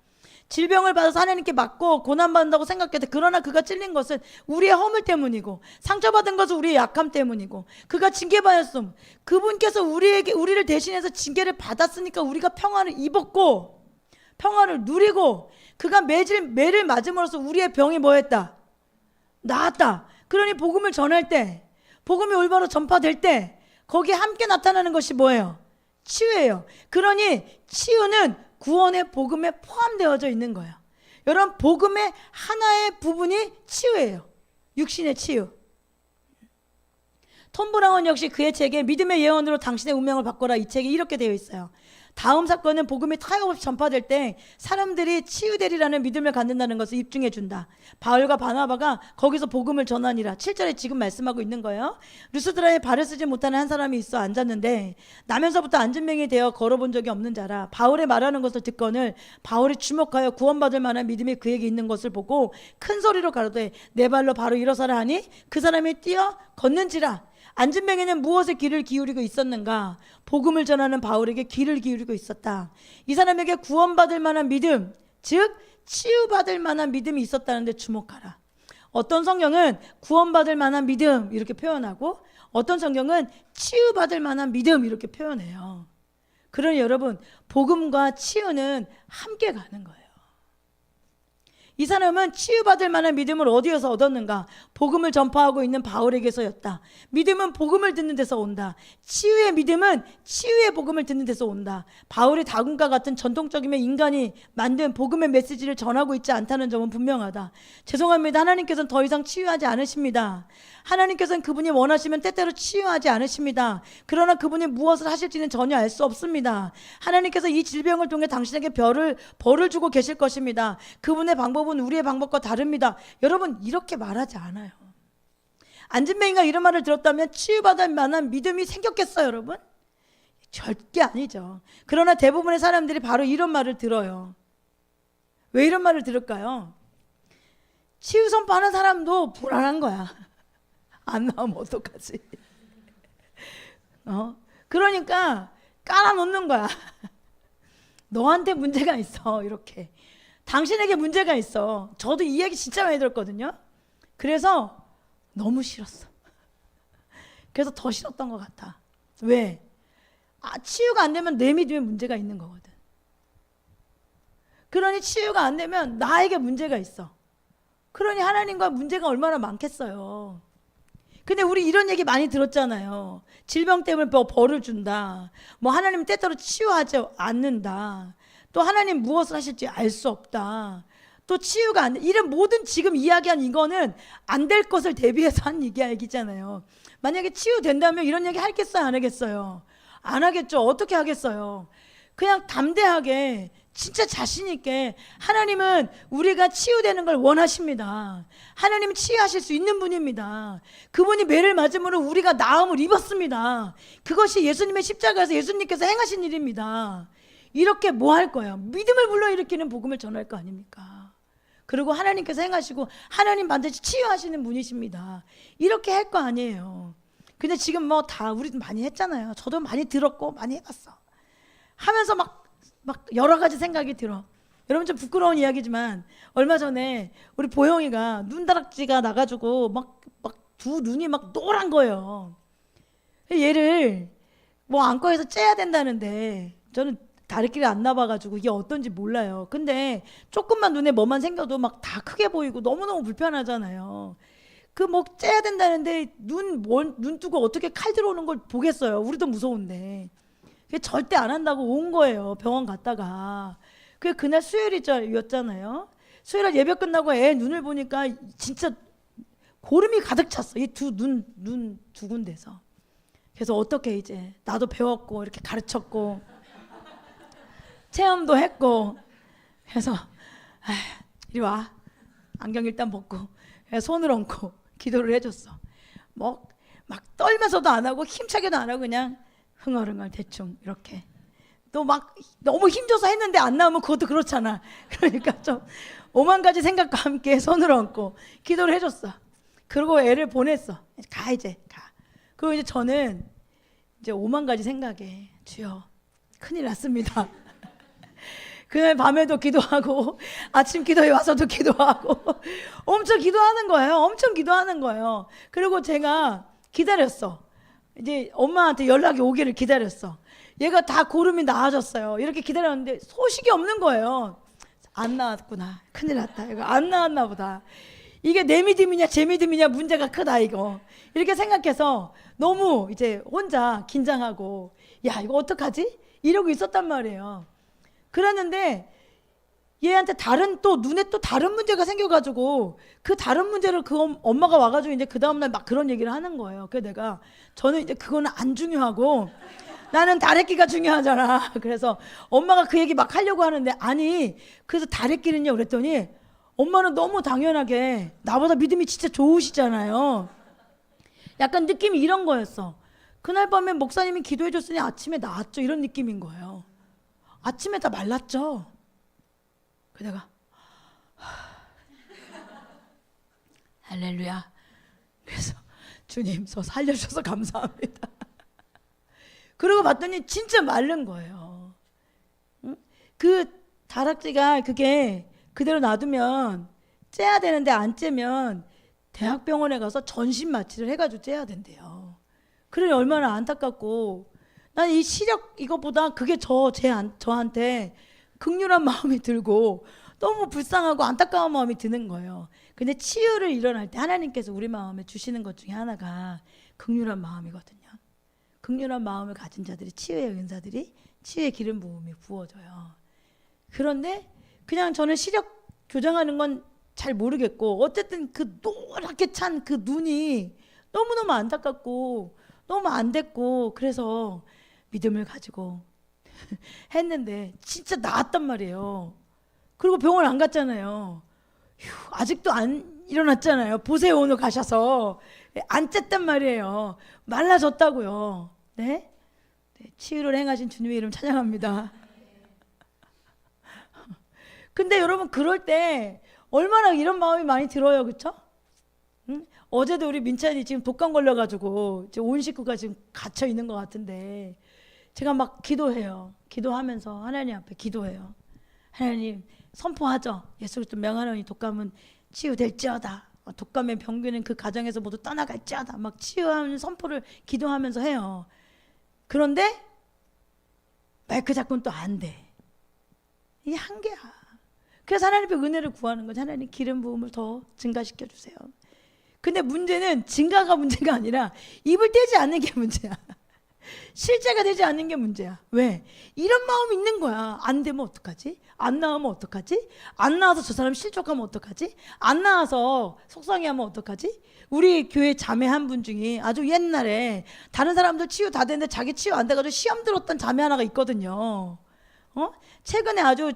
Speaker 1: 질병을 받아서 하나님께 맞고 고난받는다고 생각했는데 그러나 그가 찔린 것은 우리의 허물 때문이고 상처받은 것은 우리의 약함 때문이고 그가 징계받았음. 그분께서 우리를 대신해서 징계를 받았으니까 우리가 평화를 입었고 평화를 누리고 그가 매를 맞음으로써 우리의 병이 뭐했다? 나았다. 그러니 복음을 전할 때 복음이 올바로 전파될 때 거기에 함께 나타나는 것이 뭐예요? 치유예요. 그러니 치유는 구원의 복음에 포함되어져 있는 거예요. 여러분 복음의 하나의 부분이 치유예요. 육신의 치유. 톰 브라운 역시 그의 책에 믿음의 예언으로 당신의 운명을 바꿔라 이 책에 이렇게 되어 있어요. 다음 사건은 복음이 타협없이 전파될 때 사람들이 치유되리라는 믿음을 갖는다는 것을 입증해 준다. 바울과 바나바가 거기서 복음을 전하니라. 7절에 지금 말씀하고 있는 거예요. 루스드라에 발을 쓰지 못하는 한 사람이 있어 앉았는데 나면서부터 앉은 맹이 되어 걸어본 적이 없는 자라. 바울의 말하는 것을 듣거늘 바울이 주목하여 구원받을 만한 믿음이 그에게 있는 것을 보고 큰 소리로 가로되 내 발로 바로 일어서라 하니 그 사람이 뛰어 걷는지라. 앉은 맹에는 무엇에 귀를 기울이고 있었는가? 복음을 전하는 바울에게 귀를 기울이고 있었다. 이 사람에게 구원받을 만한 믿음, 즉 치유받을 만한 믿음이 있었다는데 주목하라. 어떤 성경은 구원받을 만한 믿음 이렇게 표현하고 어떤 성경은 치유받을 만한 믿음 이렇게 표현해요. 그러니 여러분 복음과 치유는 함께 가는 거예요. 이 사람은 치유받을 만한 믿음을 어디에서 얻었는가? 복음을 전파하고 있는 바울에게서였다. 믿음은 복음을 듣는 데서 온다. 치유의 믿음은 치유의 복음을 듣는 데서 온다. 바울이 다금과 같은 전통적이면 인간이 만든 복음의 메시지를 전하고 있지 않다는 점은 분명하다. 죄송합니다. 하나님께서는 더 이상 치유하지 않으십니다. 하나님께서는 그분이 원하시면 때때로 치유하지 않으십니다. 그러나 그분이 무엇을 하실지는 전혀 알 수 없습니다. 하나님께서 이 질병을 통해 당신에게 벌을 주고 계실 것입니다. 그분의 방법은 우리의 방법과 다릅니다. 여러분 이렇게 말하지 않아요. 안진뱅이가 이런 말을 들었다면 치유받을 만한 믿음이 생겼겠어요, 여러분? 절대 아니죠. 그러나 대부분의 사람들이 바로 이런 말을 들어요. 왜 이런 말을 들을까요? 치유 선포하는 사람도 불안한 거야. 안 나오면 어떡하지? 그러니까 깔아놓는 거야. 너한테 문제가 있어. 이렇게 당신에게 문제가 있어. 저도 이 얘기 진짜 많이 들었거든요. 그래서 너무 싫었어. 그래서 더 싫었던 것 같아. 왜? 치유가 안 되면 내 믿음에 문제가 있는 거거든. 그러니 치유가 안 되면 나에게 문제가 있어. 그러니 하나님과 문제가 얼마나 많겠어요. 근데 우리 이런 얘기 많이 들었잖아요. 질병 때문에 벌을 준다. 뭐 하나님 때때로 치유하지 않는다. 또 하나님 무엇을 하실지 알 수 없다. 또 치유가 안 돼. 이런 모든 지금 이야기한 이거는 안 될 것을 대비해서 한 얘기잖아요. 만약에 치유된다면 이런 얘기 하겠어요? 안 하겠어요? 안 하겠죠. 어떻게 하겠어요? 그냥 담대하게 진짜 자신 있게 하나님은 우리가 치유되는 걸 원하십니다. 하나님은 치유하실 수 있는 분입니다. 그분이 매를 맞음으로 우리가 나음을 입었습니다. 그것이 예수님의 십자가에서 예수님께서 행하신 일입니다. 이렇게 뭐 할 거예요? 믿음을 불러일으키는 복음을 전할 거 아닙니까? 그리고 하나님께서 행하시고 하나님 반드시 치유하시는 분이십니다. 이렇게 할 거 아니에요. 근데 지금 뭐 다 우리도 많이 했잖아요. 저도 많이 들었고 많이 해봤어. 하면서 막 여러 가지 생각이 들어. 여러분 좀 부끄러운 이야기지만 얼마 전에 우리 보영이가 눈다락지가 나가지고 막 두 눈이 막 노란 거예요. 얘를 뭐 안과에서 째야 된다는데 저는 다리끼리 안 나봐가지고 이게 어떤지 몰라요. 근데 조금만 눈에 뭐만 생겨도 막 다 크게 보이고 너무너무 불편하잖아요. 그 뭐 째야 된다는데 눈 뜨고 어떻게 칼 들어오는 걸 보겠어요. 우리도 무서운데. 그게 절대 안 한다고 온 거예요. 병원 갔다가. 그게 그날 수요일이었잖아요. 수요일날 예배 끝나고 애 눈을 보니까 진짜 고름이 가득 찼어. 이 눈 두 군데서. 그래서 어떻게 이제 나도 배웠고 이렇게 가르쳤고 체험도 했고 그래서 이리 와. 안경 일단 벗고 손을 얹고 기도를 해줬어. 뭐 막 떨면서도 안 하고 힘차게도 안 하고 그냥 흥얼흥얼 대충 이렇게. 또 막 너무 힘줘서 했는데 안 나오면 그것도 그렇잖아. 그러니까 좀 오만 가지 생각과 함께 손을 얹고 기도를 해줬어. 그리고 애를 보냈어. 가 이제 가. 그리고 이제 저는 이제 오만 가지 생각에 주여 큰일 났습니다. 그날 밤에도 기도하고 아침 기도에 와서도 기도하고 엄청 기도하는 거예요. 엄청 기도하는 거예요. 그리고 제가 기다렸어. 이제 엄마한테 연락이 오기를 기다렸어. 얘가 다 고름이 나아졌어요. 이렇게 기다렸는데 소식이 없는 거예요. 안 나왔구나. 큰일 났다. 이거 안 나왔나 보다. 이게 내 믿음이냐 제 믿음이냐 문제가 크다 이거. 이렇게 생각해서 너무 이제 혼자 긴장하고 야 이거 어떡하지? 이러고 있었단 말이에요. 그랬는데 얘한테 또 눈에 또 다른 문제가 생겨가지고 그 다른 문제를 그 엄마가 와가지고 이제 그 다음날 막 그런 얘기를 하는 거예요. 그래서 저는 이제 그거는 안 중요하고 나는 다래끼가 중요하잖아. 그래서 엄마가 그 얘기 막 하려고 하는데 아니 그래서 다래끼는요 그랬더니 엄마는 너무 당연하게 나보다 믿음이 진짜 좋으시잖아요. 약간 느낌이 이런 거였어. 그날 밤에 목사님이 기도해 줬으니 아침에 나았죠. 이런 느낌인 거예요. 아침에 다 말랐죠. 그래서 내가 할렐루야. 그래서 주님 저 살려주셔서 감사합니다. 그러고 봤더니 진짜 마른 거예요. 응? 그 다락지가 그게 그대로 놔두면 째야 되는데 안 째면 대학병원에 가서 전신 마취를 해가지고 째야 된대요. 그러니 얼마나 안타깝고 난 이 시력 이거보다 그게 저한테 극률한 마음이 들고 너무 불쌍하고 안타까운 마음이 드는 거예요. 근데 치유를 일어날 때 하나님께서 우리 마음에 주시는 것 중에 하나가 극률한 마음이거든요. 극률한 마음을 가진 자들이 치유의 은사들이 치유의 기름 부음이 부어져요. 그런데 그냥 저는 시력 교정하는 건 잘 모르겠고 어쨌든 그 노랗게 찬 그 눈이 너무너무 안타깝고 너무 안 됐고 그래서 믿음을 가지고 했는데 진짜 나았단 말이에요. 그리고 병원 안 갔잖아요. 아직도 안 일어났잖아요. 보세요 오늘 가셔서 안 쨌단 말이에요. 말라졌다고요. 네? 네, 치유를 행하신 주님의 이름 찬양합니다. 근데 여러분 그럴 때 얼마나 이런 마음이 많이 들어요. 그렇죠? 응? 어제도 우리 민찬이 지금 독감 걸려가지고 이제 온 식구가 지금 갇혀 있는 것 같은데 제가 막 기도해요. 기도하면서 하나님 앞에 기도해요. 하나님 선포하죠. 예수 그리스도 명하노니 독감은 치유될지어다. 독감의 병균은 그 가정에서 모두 떠나갈지어다. 막 치유하는 선포를 기도하면서 해요. 그런데 마이크 잡고는 또 안 돼. 이게 한계야. 그래서 하나님의 은혜를 구하는 거죠. 하나님 기름 부음을 더 증가시켜 주세요. 근데 문제는 증가가 문제가 아니라 입을 떼지 않는 게 문제야. 실제가 되지 않는 게 문제야. 왜? 이런 마음이 있는 거야. 안 되면 어떡하지? 안 나오면 어떡하지? 안 나와서 저 사람 실족하면 어떡하지? 안 나와서 속상해하면 어떡하지? 우리 교회 자매 한 분 중에 아주 옛날에 다른 사람들 치유 다 됐는데 자기 치유 안 돼가지고 시험 들었던 자매 하나가 있거든요. 최근에 아주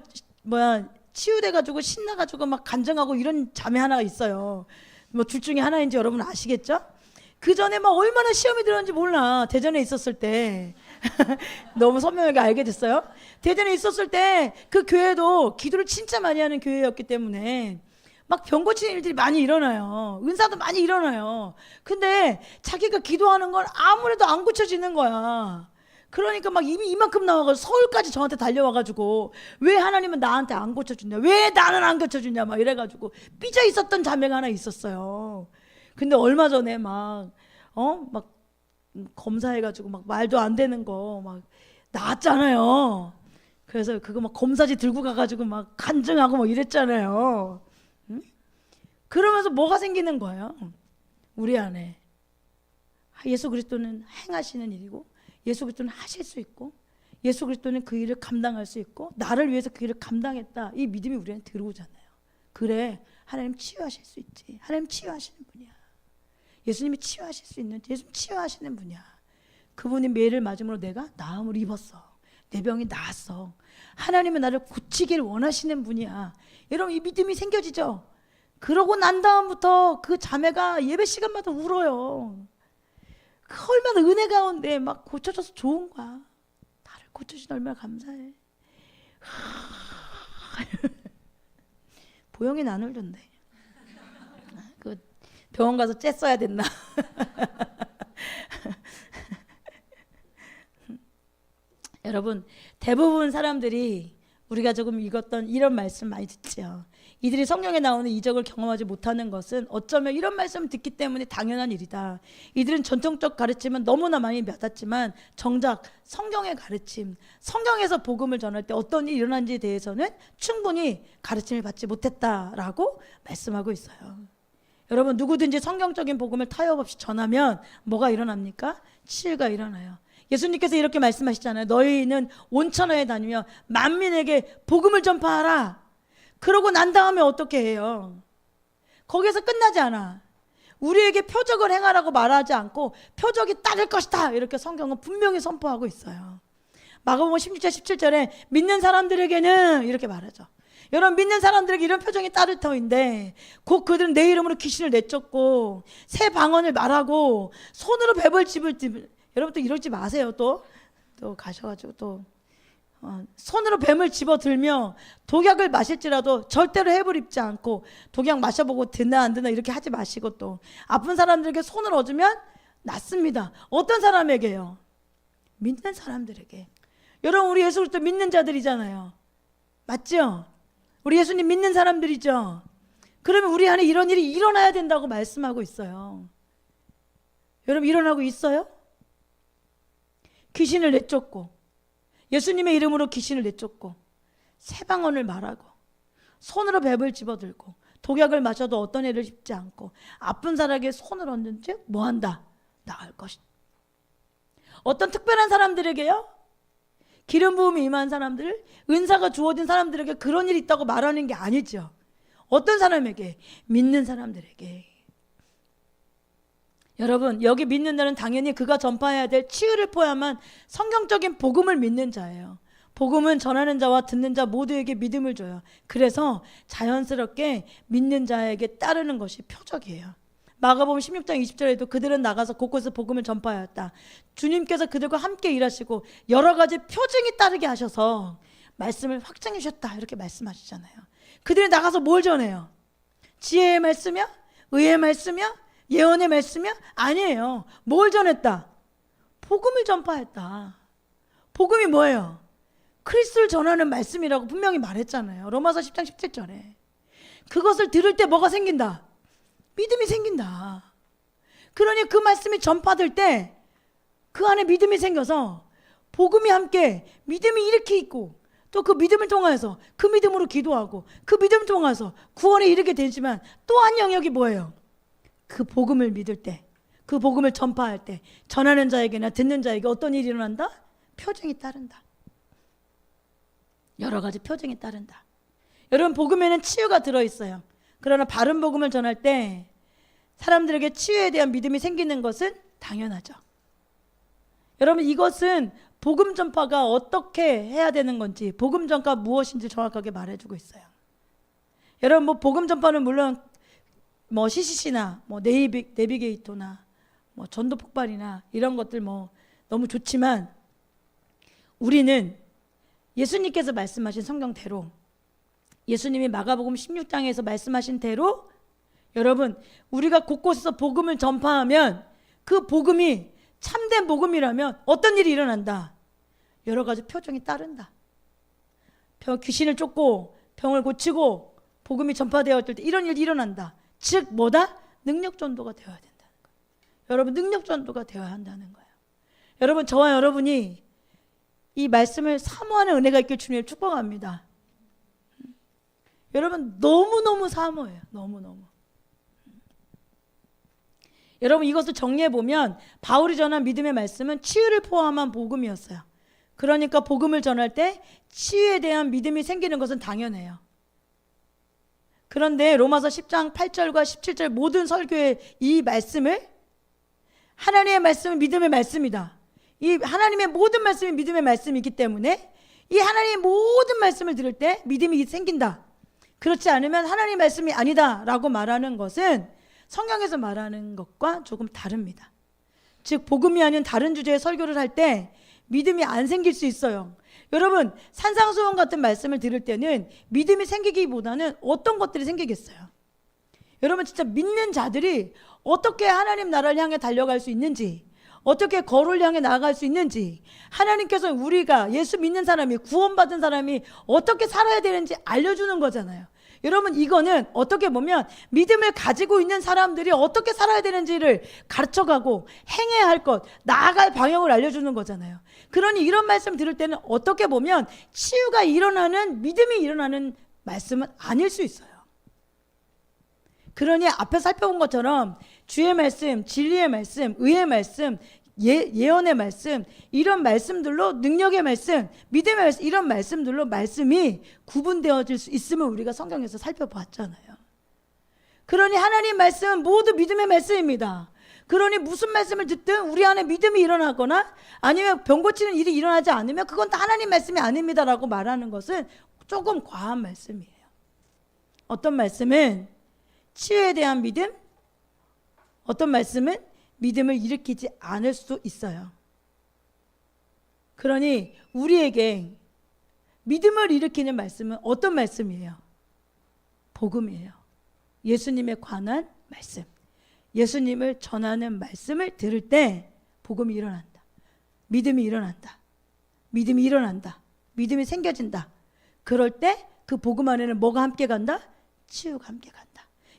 Speaker 1: 치유돼가지고 신나가지고 막 간증하고 이런 자매 하나가 있어요. 뭐 둘 중에 하나인지 여러분 아시겠죠? 그 전에 막 얼마나 시험이 들었는지 몰라. 대전에 있었을 때 너무 선명하게 알게 됐어요. 대전에 있었을 때 그 교회도 기도를 진짜 많이 하는 교회였기 때문에 막 병 고치는 일들이 많이 일어나요. 은사도 많이 일어나요. 근데 자기가 기도하는 건 아무래도 안 고쳐지는 거야. 그러니까 막 이미 이만큼 나와가지고 서울까지 저한테 달려와가지고 왜 하나님은 나한테 안 고쳐주냐, 왜 나는 안 고쳐주냐 막 이래가지고 삐져 있었던 자매가 하나 있었어요. 근데 얼마 전에 막 검사해가지고 막 말도 안 되는 거 막 나왔잖아요. 그래서 그거 막 검사지 들고 가가지고 막 간증하고 막 이랬잖아요. 응? 그러면서 뭐가 생기는 거예요? 우리 안에 예수 그리스도는 행하시는 일이고, 예수 그리스도는 하실 수 있고, 예수 그리스도는 그 일을 감당할 수 있고, 나를 위해서 그 일을 감당했다, 이 믿음이 우리 안에 들어오잖아요. 그래, 하나님 치유하실 수 있지. 하나님 치유하시는 분이야. 예수님이 치유하실 수 있는, 예수님 치유하시는 분이야. 그분이 매를 맞음으로 내가 나음을 입었어. 내 병이 나았어. 하나님은 나를 고치기를 원하시는 분이야. 여러분, 이 믿음이 생겨지죠? 그러고 난 다음부터 그 자매가 예배 시간마다 울어요. 얼마나 은혜 가운데 막 고쳐져서 좋은 거야. 나를 고쳐주신 얼마나 감사해. 보영이는 안 울던데. 그 병원 가서 째 써야 됐나? 여러분, 대부분 사람들이 우리가 조금 읽었던 이런 말씀 많이 듣죠. 이들이 성경에 나오는 이적을 경험하지 못하는 것은 어쩌면 이런 말씀을 듣기 때문에 당연한 일이다. 이들은 전통적 가르침은 너무나 많이 받았지만 정작 성경의 가르침, 성경에서 복음을 전할 때 어떤 일이 일어난지에 대해서는 충분히 가르침을 받지 못했다라고 말씀하고 있어요. 여러분, 누구든지 성경적인 복음을 타협 없이 전하면 뭐가 일어납니까? 치유가 일어나요. 예수님께서 이렇게 말씀하시잖아요. 너희는 온천하에 다니며 만민에게 복음을 전파하라. 그러고 난 다음에 어떻게 해요? 거기에서 끝나지 않아. 우리에게 표적을 행하라고 말하지 않고 표적이 따를 것이다, 이렇게 성경은 분명히 선포하고 있어요. 마가복음 16장 17절에 믿는 사람들에게는 이렇게 말하죠. 여러분, 믿는 사람들에게 이런 표정이 따를 터인데 곧 그들은 내 이름으로 귀신을 내쫓고 새 방언을 말하고 손으로 뱀을 집을 여러분 또 이러지 마세요. 또 가셔가지고 또 손으로 뱀을 집어들며 독약을 마실지라도 절대로 해를 입지 않고 독약 마셔보고 드나 안 드나 이렇게 하지 마시고, 또 아픈 사람들에게 손을 얹으면 낫습니다. 어떤 사람에게요? 믿는 사람들에게. 여러분, 우리 예수 그리스도 믿는 자들이잖아요. 맞죠? 우리 예수님 믿는 사람들이죠. 그러면 우리 안에 이런 일이 일어나야 된다고 말씀하고 있어요. 여러분, 일어나고 있어요? 귀신을 내쫓고, 예수님의 이름으로 귀신을 내쫓고, 새 방언을 말하고, 손으로 뱀을 집어들고, 독약을 마셔도 어떤 해를 입지 않고, 아픈 사람에게 손을 얹은 즉 뭐한다? 나을 것이다. 어떤 특별한 사람들에게요? 기름 부음이 임한 사람들, 은사가 주어진 사람들에게 그런 일이 있다고 말하는 게 아니죠. 어떤 사람에게? 믿는 사람들에게. 여러분, 여기 믿는 자는 당연히 그가 전파해야 될 치유를 포함한 성경적인 복음을 믿는 자예요. 복음은 전하는 자와 듣는 자 모두에게 믿음을 줘요. 그래서 자연스럽게 믿는 자에게 따르는 것이 표적이에요. 마가복음 16장 20절에도 그들은 나가서 곳곳에 복음을 전파하였다. 주님께서 그들과 함께 일하시고 여러 가지 표징이 따르게 하셔서 말씀을 확증해 주셨다, 이렇게 말씀하시잖아요. 그들이 나가서 뭘 전해요? 지혜의 말씀이요? 의의 말씀이요? 예언의 말씀이요? 아니에요. 뭘 전했다? 복음을 전파했다. 복음이 뭐예요? 그리스도를 전하는 말씀이라고 분명히 말했잖아요. 로마서 10장 17절에. 그것을 들을 때 뭐가 생긴다? 믿음이 생긴다. 그러니 그 말씀이 전파될 때 그 안에 믿음이 생겨서 복음이 함께 믿음이 이렇게 있고, 또 그 믿음을 통해서 그 믿음으로 기도하고 그 믿음을 통해서 구원에 이르게 되지만, 또 한 영역이 뭐예요? 그 복음을 믿을 때, 그 복음을 전파할 때 전하는 자에게나 듣는 자에게 어떤 일이 일어난다? 표징이 따른다. 여러 가지 표징이 따른다. 여러분, 복음에는 치유가 들어있어요. 그러나 바른 복음을 전할 때 사람들에게 치유에 대한 믿음이 생기는 것은 당연하죠. 여러분, 이것은 복음 전파가 어떻게 해야 되는 건지, 복음 전파가 무엇인지 정확하게 말해주고 있어요. 여러분, 뭐 복음 전파는 물론 뭐 CCC나 뭐 내비게이터나 뭐 전도 폭발이나 이런 것들 뭐 너무 좋지만, 우리는 예수님께서 말씀하신 성경대로, 예수님이 마가복음 16장에서 말씀하신 대로, 여러분, 우리가 곳곳에서 복음을 전파하면 그 복음이 참된 복음이라면 어떤 일이 일어난다? 여러 가지 표정이 따른다. 귀신을 쫓고 병을 고치고 복음이 전파되었을 때 이런 일이 일어난다. 즉 뭐다? 능력 전도가 되어야 된다는 거예요. 여러분, 능력 전도가 되어야 한다는 거예요. 여러분, 저와 여러분이 이 말씀을 사모하는 은혜가 있길 주님을 축복합니다. 여러분 너무너무 사모해요. 너무너무. 여러분 이것을 정리해보면 바울이 전한 믿음의 말씀은 치유를 포함한 복음이었어요. 그러니까 복음을 전할 때 치유에 대한 믿음이 생기는 것은 당연해요. 그런데 로마서 10장 8절과 17절 모든 설교의 이 말씀을 하나님의 말씀은 믿음의 말씀이다. 이 하나님의 모든 말씀이 믿음의 말씀이기 때문에 이 하나님의 모든 말씀을 들을 때 믿음이 생긴다. 그렇지 않으면 하나님의 말씀이 아니다 라고 말하는 것은 성경에서 말하는 것과 조금 다릅니다. 즉 복음이 아닌 다른 주제의 설교를 할 때 믿음이 안 생길 수 있어요. 여러분 산상수훈 같은 말씀을 들을 때는 믿음이 생기기보다는 어떤 것들이 생기겠어요? 여러분 진짜 믿는 자들이 어떻게 하나님 나라를 향해 달려갈 수 있는지, 어떻게 거룩을 향해 나아갈 수 있는지, 하나님께서 우리가 예수 믿는 사람이, 구원받은 사람이 어떻게 살아야 되는지 알려주는 거잖아요. 여러분 이거는 어떻게 보면 믿음을 가지고 있는 사람들이 어떻게 살아야 되는지를 가르쳐가고 행해야 할 것, 나아갈 방향을 알려주는 거잖아요. 그러니 이런 말씀 들을 때는 어떻게 보면 치유가 일어나는, 믿음이 일어나는 말씀은 아닐 수 있어요. 그러니 앞에 살펴본 것처럼 주의 말씀, 진리의 말씀, 의의 말씀, 예언의 말씀, 이런 말씀들로 능력의 말씀, 믿음의 말씀, 이런 말씀들로 말씀이 구분되어질 수 있음을 우리가 성경에서 살펴봤잖아요. 그러니 하나님 말씀은 모두 믿음의 말씀입니다. 그러니 무슨 말씀을 듣든 우리 안에 믿음이 일어나거나 아니면 병 고치는 일이 일어나지 않으면 그건 다 하나님 말씀이 아닙니다라고 말하는 것은 조금 과한 말씀이에요. 어떤 말씀은 치유에 대한 믿음, 어떤 말씀은 믿음을 일으키지 않을 수도 있어요. 그러니 우리에게 믿음을 일으키는 말씀은 어떤 말씀이에요? 복음이에요. 예수님에 관한 말씀. 예수님을 전하는 말씀을 들을 때 복음이 일어난다. 믿음이 일어난다. 믿음이 일어난다. 믿음이 생겨진다. 그럴 때 그 복음 안에는 뭐가 함께 간다? 치유가 함께 간다.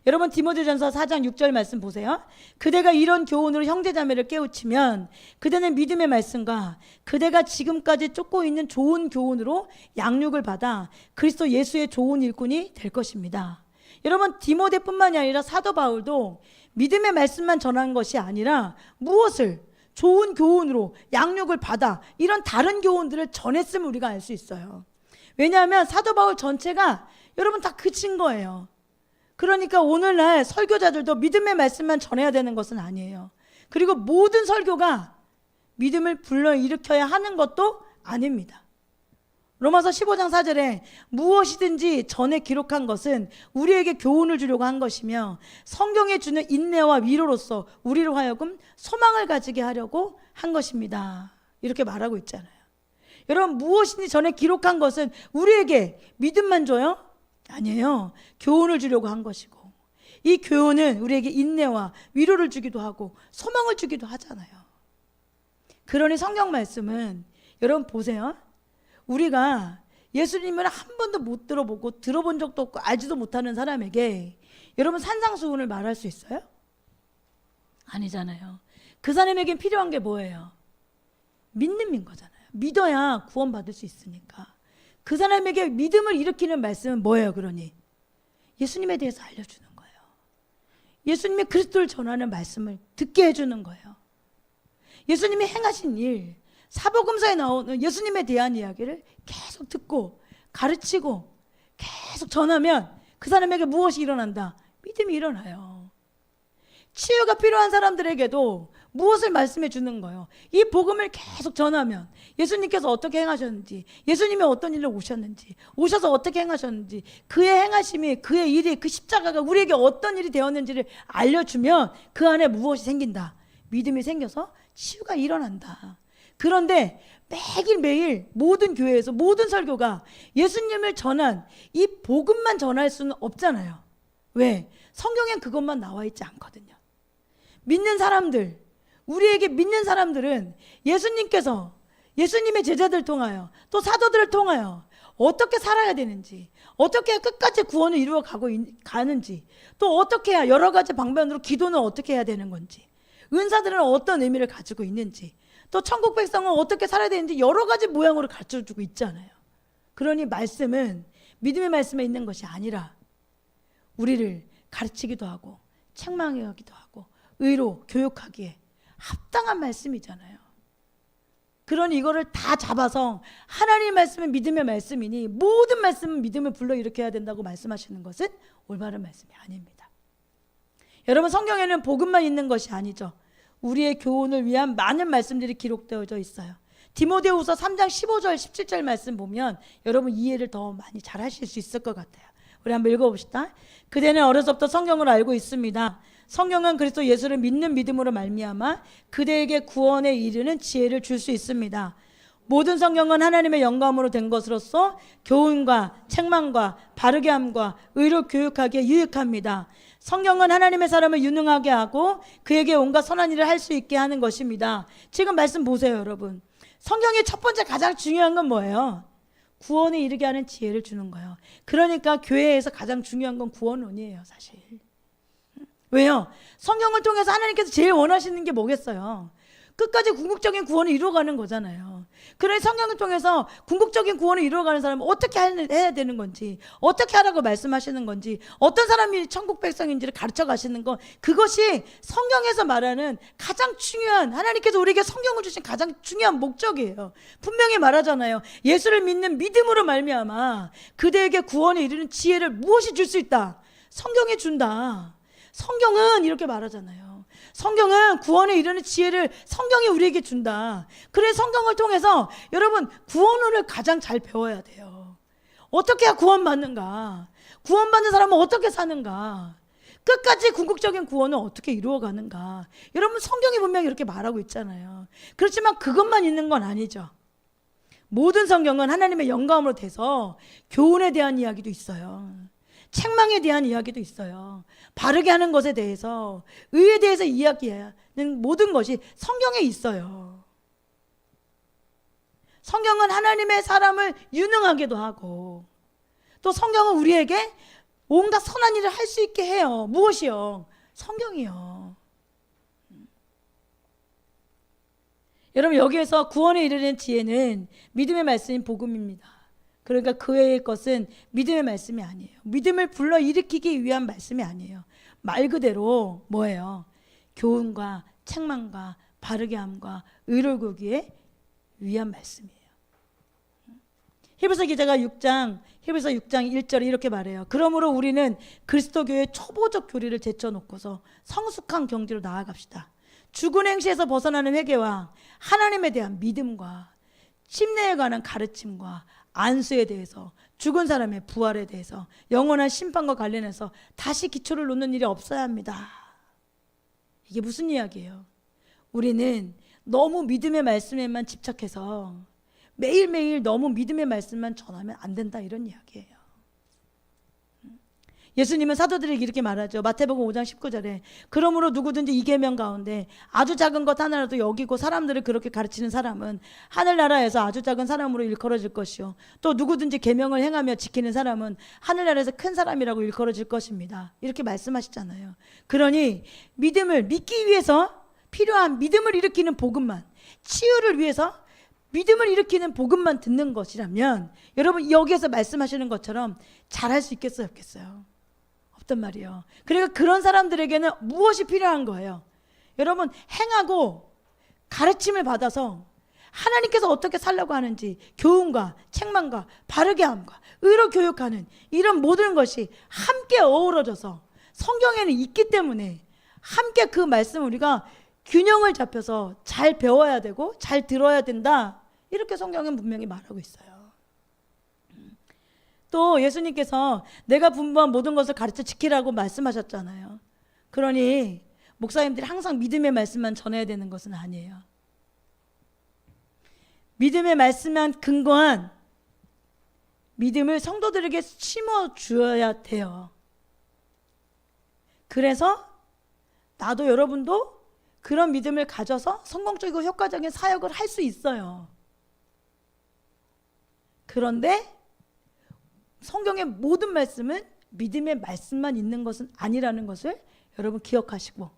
Speaker 1: 여러분 디모데전서 4장 6절 말씀 보세요. 그대가 이런 교훈으로 형제자매를 깨우치면 그대는 믿음의 말씀과 그대가 지금까지 쫓고 있는 좋은 교훈으로 양육을 받아 그리스도 예수의 좋은 일꾼이 될 것입니다. 여러분 디모데뿐만이 아니라 사도 바울도 믿음의 말씀만 전한 것이 아니라 무엇을 좋은 교훈으로 양육을 받아 이런 다른 교훈들을 전했음을 우리가 알 수 있어요. 왜냐하면 사도 바울 전체가 여러분 다 그친 거예요. 그러니까 오늘날 설교자들도 믿음의 말씀만 전해야 되는 것은 아니에요. 그리고 모든 설교가 믿음을 불러일으켜야 하는 것도 아닙니다. 로마서 15장 4절에 무엇이든지 전에 기록한 것은 우리에게 교훈을 주려고 한 것이며 성경에 주는 인내와 위로로서 우리로 하여금 소망을 가지게 하려고 한 것입니다. 이렇게 말하고 있잖아요. 여러분 무엇이든지 전에 기록한 것은 우리에게 믿음만 줘요? 아니에요. 교훈을 주려고 한 것이고 이 교훈은 우리에게 인내와 위로를 주기도 하고 소망을 주기도 하잖아요. 그러니 성경 말씀은 여러분 보세요. 우리가 예수님을 한 번도 못 들어보고 들어본 적도 없고 알지도 못하는 사람에게 여러분 산상수훈을 말할 수 있어요? 아니잖아요. 그 사람에겐 필요한 게 뭐예요? 믿음인 거잖아요. 믿어야 구원받을 수 있으니까. 그 사람에게 믿음을 일으키는 말씀은 뭐예요? 그러니 예수님에 대해서 알려주는 거예요. 예수님의 그리스도를 전하는 말씀을 듣게 해주는 거예요. 예수님이 행하신 일, 사복음서에 나오는 예수님에 대한 이야기를 계속 듣고 가르치고 계속 전하면 그 사람에게 무엇이 일어난다? 믿음이 일어나요. 치유가 필요한 사람들에게도 무엇을 말씀해 주는 거예요? 이 복음을 계속 전하면 예수님께서 어떻게 행하셨는지, 예수님이 어떤 일로 오셨는지, 오셔서 어떻게 행하셨는지, 그의 행하심이, 그의 일이, 그 십자가가 우리에게 어떤 일이 되었는지를 알려주면 그 안에 무엇이 생긴다? 믿음이 생겨서 치유가 일어난다. 그런데 매일매일 모든 교회에서 모든 설교가 예수님을 전한 이 복음만 전할 수는 없잖아요. 왜? 성경엔 그것만 나와 있지 않거든요. 믿는 사람들, 우리에게 믿는 사람들은 예수님께서 예수님의 제자들 통하여 또 사도들을 통하여 어떻게 살아야 되는지, 어떻게 끝까지 구원을 이루어 가는지, 또 어떻게 해야 여러 가지 방면으로 기도는 어떻게 해야 되는 건지, 은사들은 어떤 의미를 가지고 있는지, 또 천국 백성은 어떻게 살아야 되는지 여러 가지 모양으로 가르쳐주고 있잖아요. 그러니 말씀은 믿음의 말씀에 있는 것이 아니라 우리를 가르치기도 하고 책망하기도 하고 의로 교육하기에 합당한 말씀이잖아요. 그러니 이거를 다 잡아서 하나님의 말씀은 믿음의 말씀이니 모든 말씀은 믿음을 불러일으켜야 된다고 말씀하시는 것은 올바른 말씀이 아닙니다. 여러분, 성경에는 복음만 있는 것이 아니죠. 우리의 교훈을 위한 많은 말씀들이 기록되어져 있어요. 디모데후서 3장 15절 17절 말씀 보면 여러분 이해를 더 많이 잘 하실 수 있을 것 같아요. 우리 한번 읽어봅시다. 그대는 어려서부터 성경을 알고 있습니다. 성경은 그리스도 예수를 믿는 믿음으로 말미암아 그대에게 구원에 이르는 지혜를 줄 수 있습니다. 모든 성경은 하나님의 영감으로 된 것으로서 교훈과 책망과 바르게 함과 의로 교육하기에 유익합니다. 성경은 하나님의 사람을 유능하게 하고 그에게 온갖 선한 일을 할 수 있게 하는 것입니다. 지금 말씀 보세요, 여러분. 성경의 첫 번째 가장 중요한 건 뭐예요? 구원에 이르게 하는 지혜를 주는 거예요. 그러니까 교회에서 가장 중요한 건 구원론이에요, 사실. 왜요? 성경을 통해서 하나님께서 제일 원하시는 게 뭐겠어요? 끝까지 궁극적인 구원을 이루어가는 거잖아요. 그래, 성경을 통해서 궁극적인 구원을 이루어가는 사람은 어떻게 해야 되는 건지, 어떻게 하라고 말씀하시는 건지, 어떤 사람이 천국 백성인지를 가르쳐 가시는 것, 그것이 성경에서 말하는 가장 중요한, 하나님께서 우리에게 성경을 주신 가장 중요한 목적이에요. 분명히 말하잖아요. 예수를 믿는 믿음으로 말미암아 그대에게 구원에 이르는 지혜를 무엇이 줄 수 있다? 성경이 준다. 성경은 이렇게 말하잖아요. 성경은 구원에 이르는 지혜를 성경이 우리에게 준다. 그래, 성경을 통해서 여러분 구원을 가장 잘 배워야 돼요. 어떻게 해야 구원받는가? 구원받는 사람은 어떻게 사는가? 끝까지 궁극적인 구원을 어떻게 이루어가는가? 여러분, 성경이 분명히 이렇게 말하고 있잖아요. 그렇지만 그것만 있는 건 아니죠. 모든 성경은 하나님의 영감으로 돼서 교훈에 대한 이야기도 있어요. 책망에 대한 이야기도 있어요. 바르게 하는 것에 대해서, 의에 대해서 이야기하는 모든 것이 성경에 있어요. 성경은 하나님의 사람을 유능하게도 하고, 또 성경은 우리에게 온갖 선한 일을 할 수 있게 해요. 무엇이요? 성경이요. 여러분, 여기에서 구원에 이르는 지혜는 믿음의 말씀인 복음입니다. 그러니까 그 외의 것은 믿음의 말씀이 아니에요. 믿음을 불러일으키기 위한 말씀이 아니에요. 말 그대로 뭐예요? 교훈과 책망과 바르게 함과 의를 구기에 위한 말씀이에요. 히브리서 기자가 6장 1절에 이렇게 말해요. 그러므로 우리는 그리스도교의 초보적 교리를 제쳐놓고서 성숙한 경지로 나아갑시다. 죽은 행시에서 벗어나는 회개와 하나님에 대한 믿음과 침례에 관한 가르침과 안수에 대해서, 죽은 사람의 부활에 대해서, 영원한 심판과 관련해서 다시 기초를 놓는 일이 없어야 합니다. 이게 무슨 이야기예요? 우리는 너무 믿음의 말씀에만 집착해서 매일매일 너무 믿음의 말씀만 전하면 안 된다, 이런 이야기예요. 예수님은 사도들에게 이렇게 말하죠. 마태복음 5장 19절에 그러므로 누구든지 이 계명 가운데 아주 작은 것 하나라도 여기고 사람들을 그렇게 가르치는 사람은 하늘나라에서 아주 작은 사람으로 일컬어질 것이요, 또 누구든지 계명을 행하며 지키는 사람은 하늘나라에서 큰 사람이라고 일컬어질 것입니다. 이렇게 말씀하시잖아요. 그러니 믿음을 믿기 위해서 필요한 믿음을 일으키는 복음만, 치유를 위해서 믿음을 일으키는 복음만 듣는 것이라면 여러분, 여기에서 말씀하시는 것처럼 잘할 수 있겠어요, 없겠어요? 없단 말이에요. 그러니까 그런 사람들에게는 무엇이 필요한 거예요? 여러분, 행하고 가르침을 받아서 하나님께서 어떻게 살려고 하는지 교훈과 책망과 바르게 함과 의로 교육하는 이런 모든 것이 함께 어우러져서 성경에는 있기 때문에 함께 그 말씀을 우리가 균형을 잡혀서 잘 배워야 되고 잘 들어야 된다, 이렇게 성경은 분명히 말하고 있어요. 또 예수님께서 내가 분부한 모든 것을 가르쳐 지키라고 말씀하셨잖아요. 그러니 목사님들이 항상 믿음의 말씀만 전해야 되는 것은 아니에요. 믿음의 말씀만 근거한 믿음을 성도들에게 심어주어야 돼요. 그래서 나도 여러분도 그런 믿음을 가져서 성공적이고 효과적인 사역을 할 수 있어요. 그런데 성경의 모든 말씀은 믿음의 말씀만 있는 것은 아니라는 것을 여러분 기억하시고,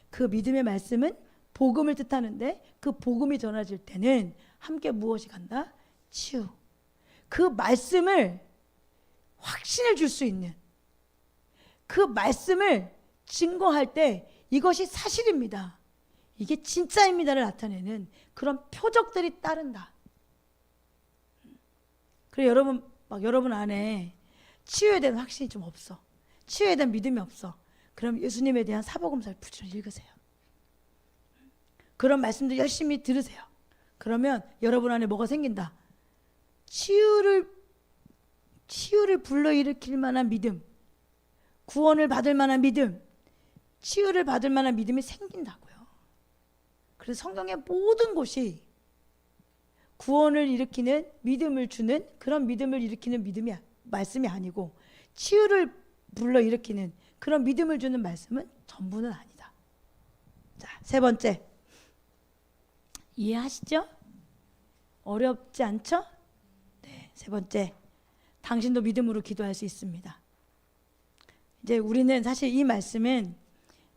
Speaker 1: 그 믿음의 말씀은 복음을 뜻하는데 그 복음이 전해질 때는 함께 무엇이 간다? 치유. 그 말씀을 확신을 줄 수 있는, 그 말씀을 증거할 때 이것이 사실입니다, 이게 진짜입니다를 나타내는 그런 표적들이 따른다. 그래 여러분 안에 치유에 대한 확신이 좀 없어, 치유에 대한 믿음이 없어. 그럼 예수님에 대한 사복음서를 부지런히 읽으세요. 그런 말씀들 열심히 들으세요. 그러면 여러분 안에 뭐가 생긴다? 치유를 불러일으킬 만한 믿음, 구원을 받을 만한 믿음, 치유를 받을 만한 믿음이 생긴다고요. 그래서 성경의 모든 곳이 구원을 일으키는 믿음을 주는 그런 믿음을 일으키는 믿음이 말씀이 아니고, 치유를 불러일으키는 그런 믿음을 주는 말씀은 전부는 아니다. 자, 세 번째, 이해하시죠? 어렵지 않죠? 네, 세 번째, 당신도 믿음으로 기도할 수 있습니다. 이제 우리는 사실 이 말씀은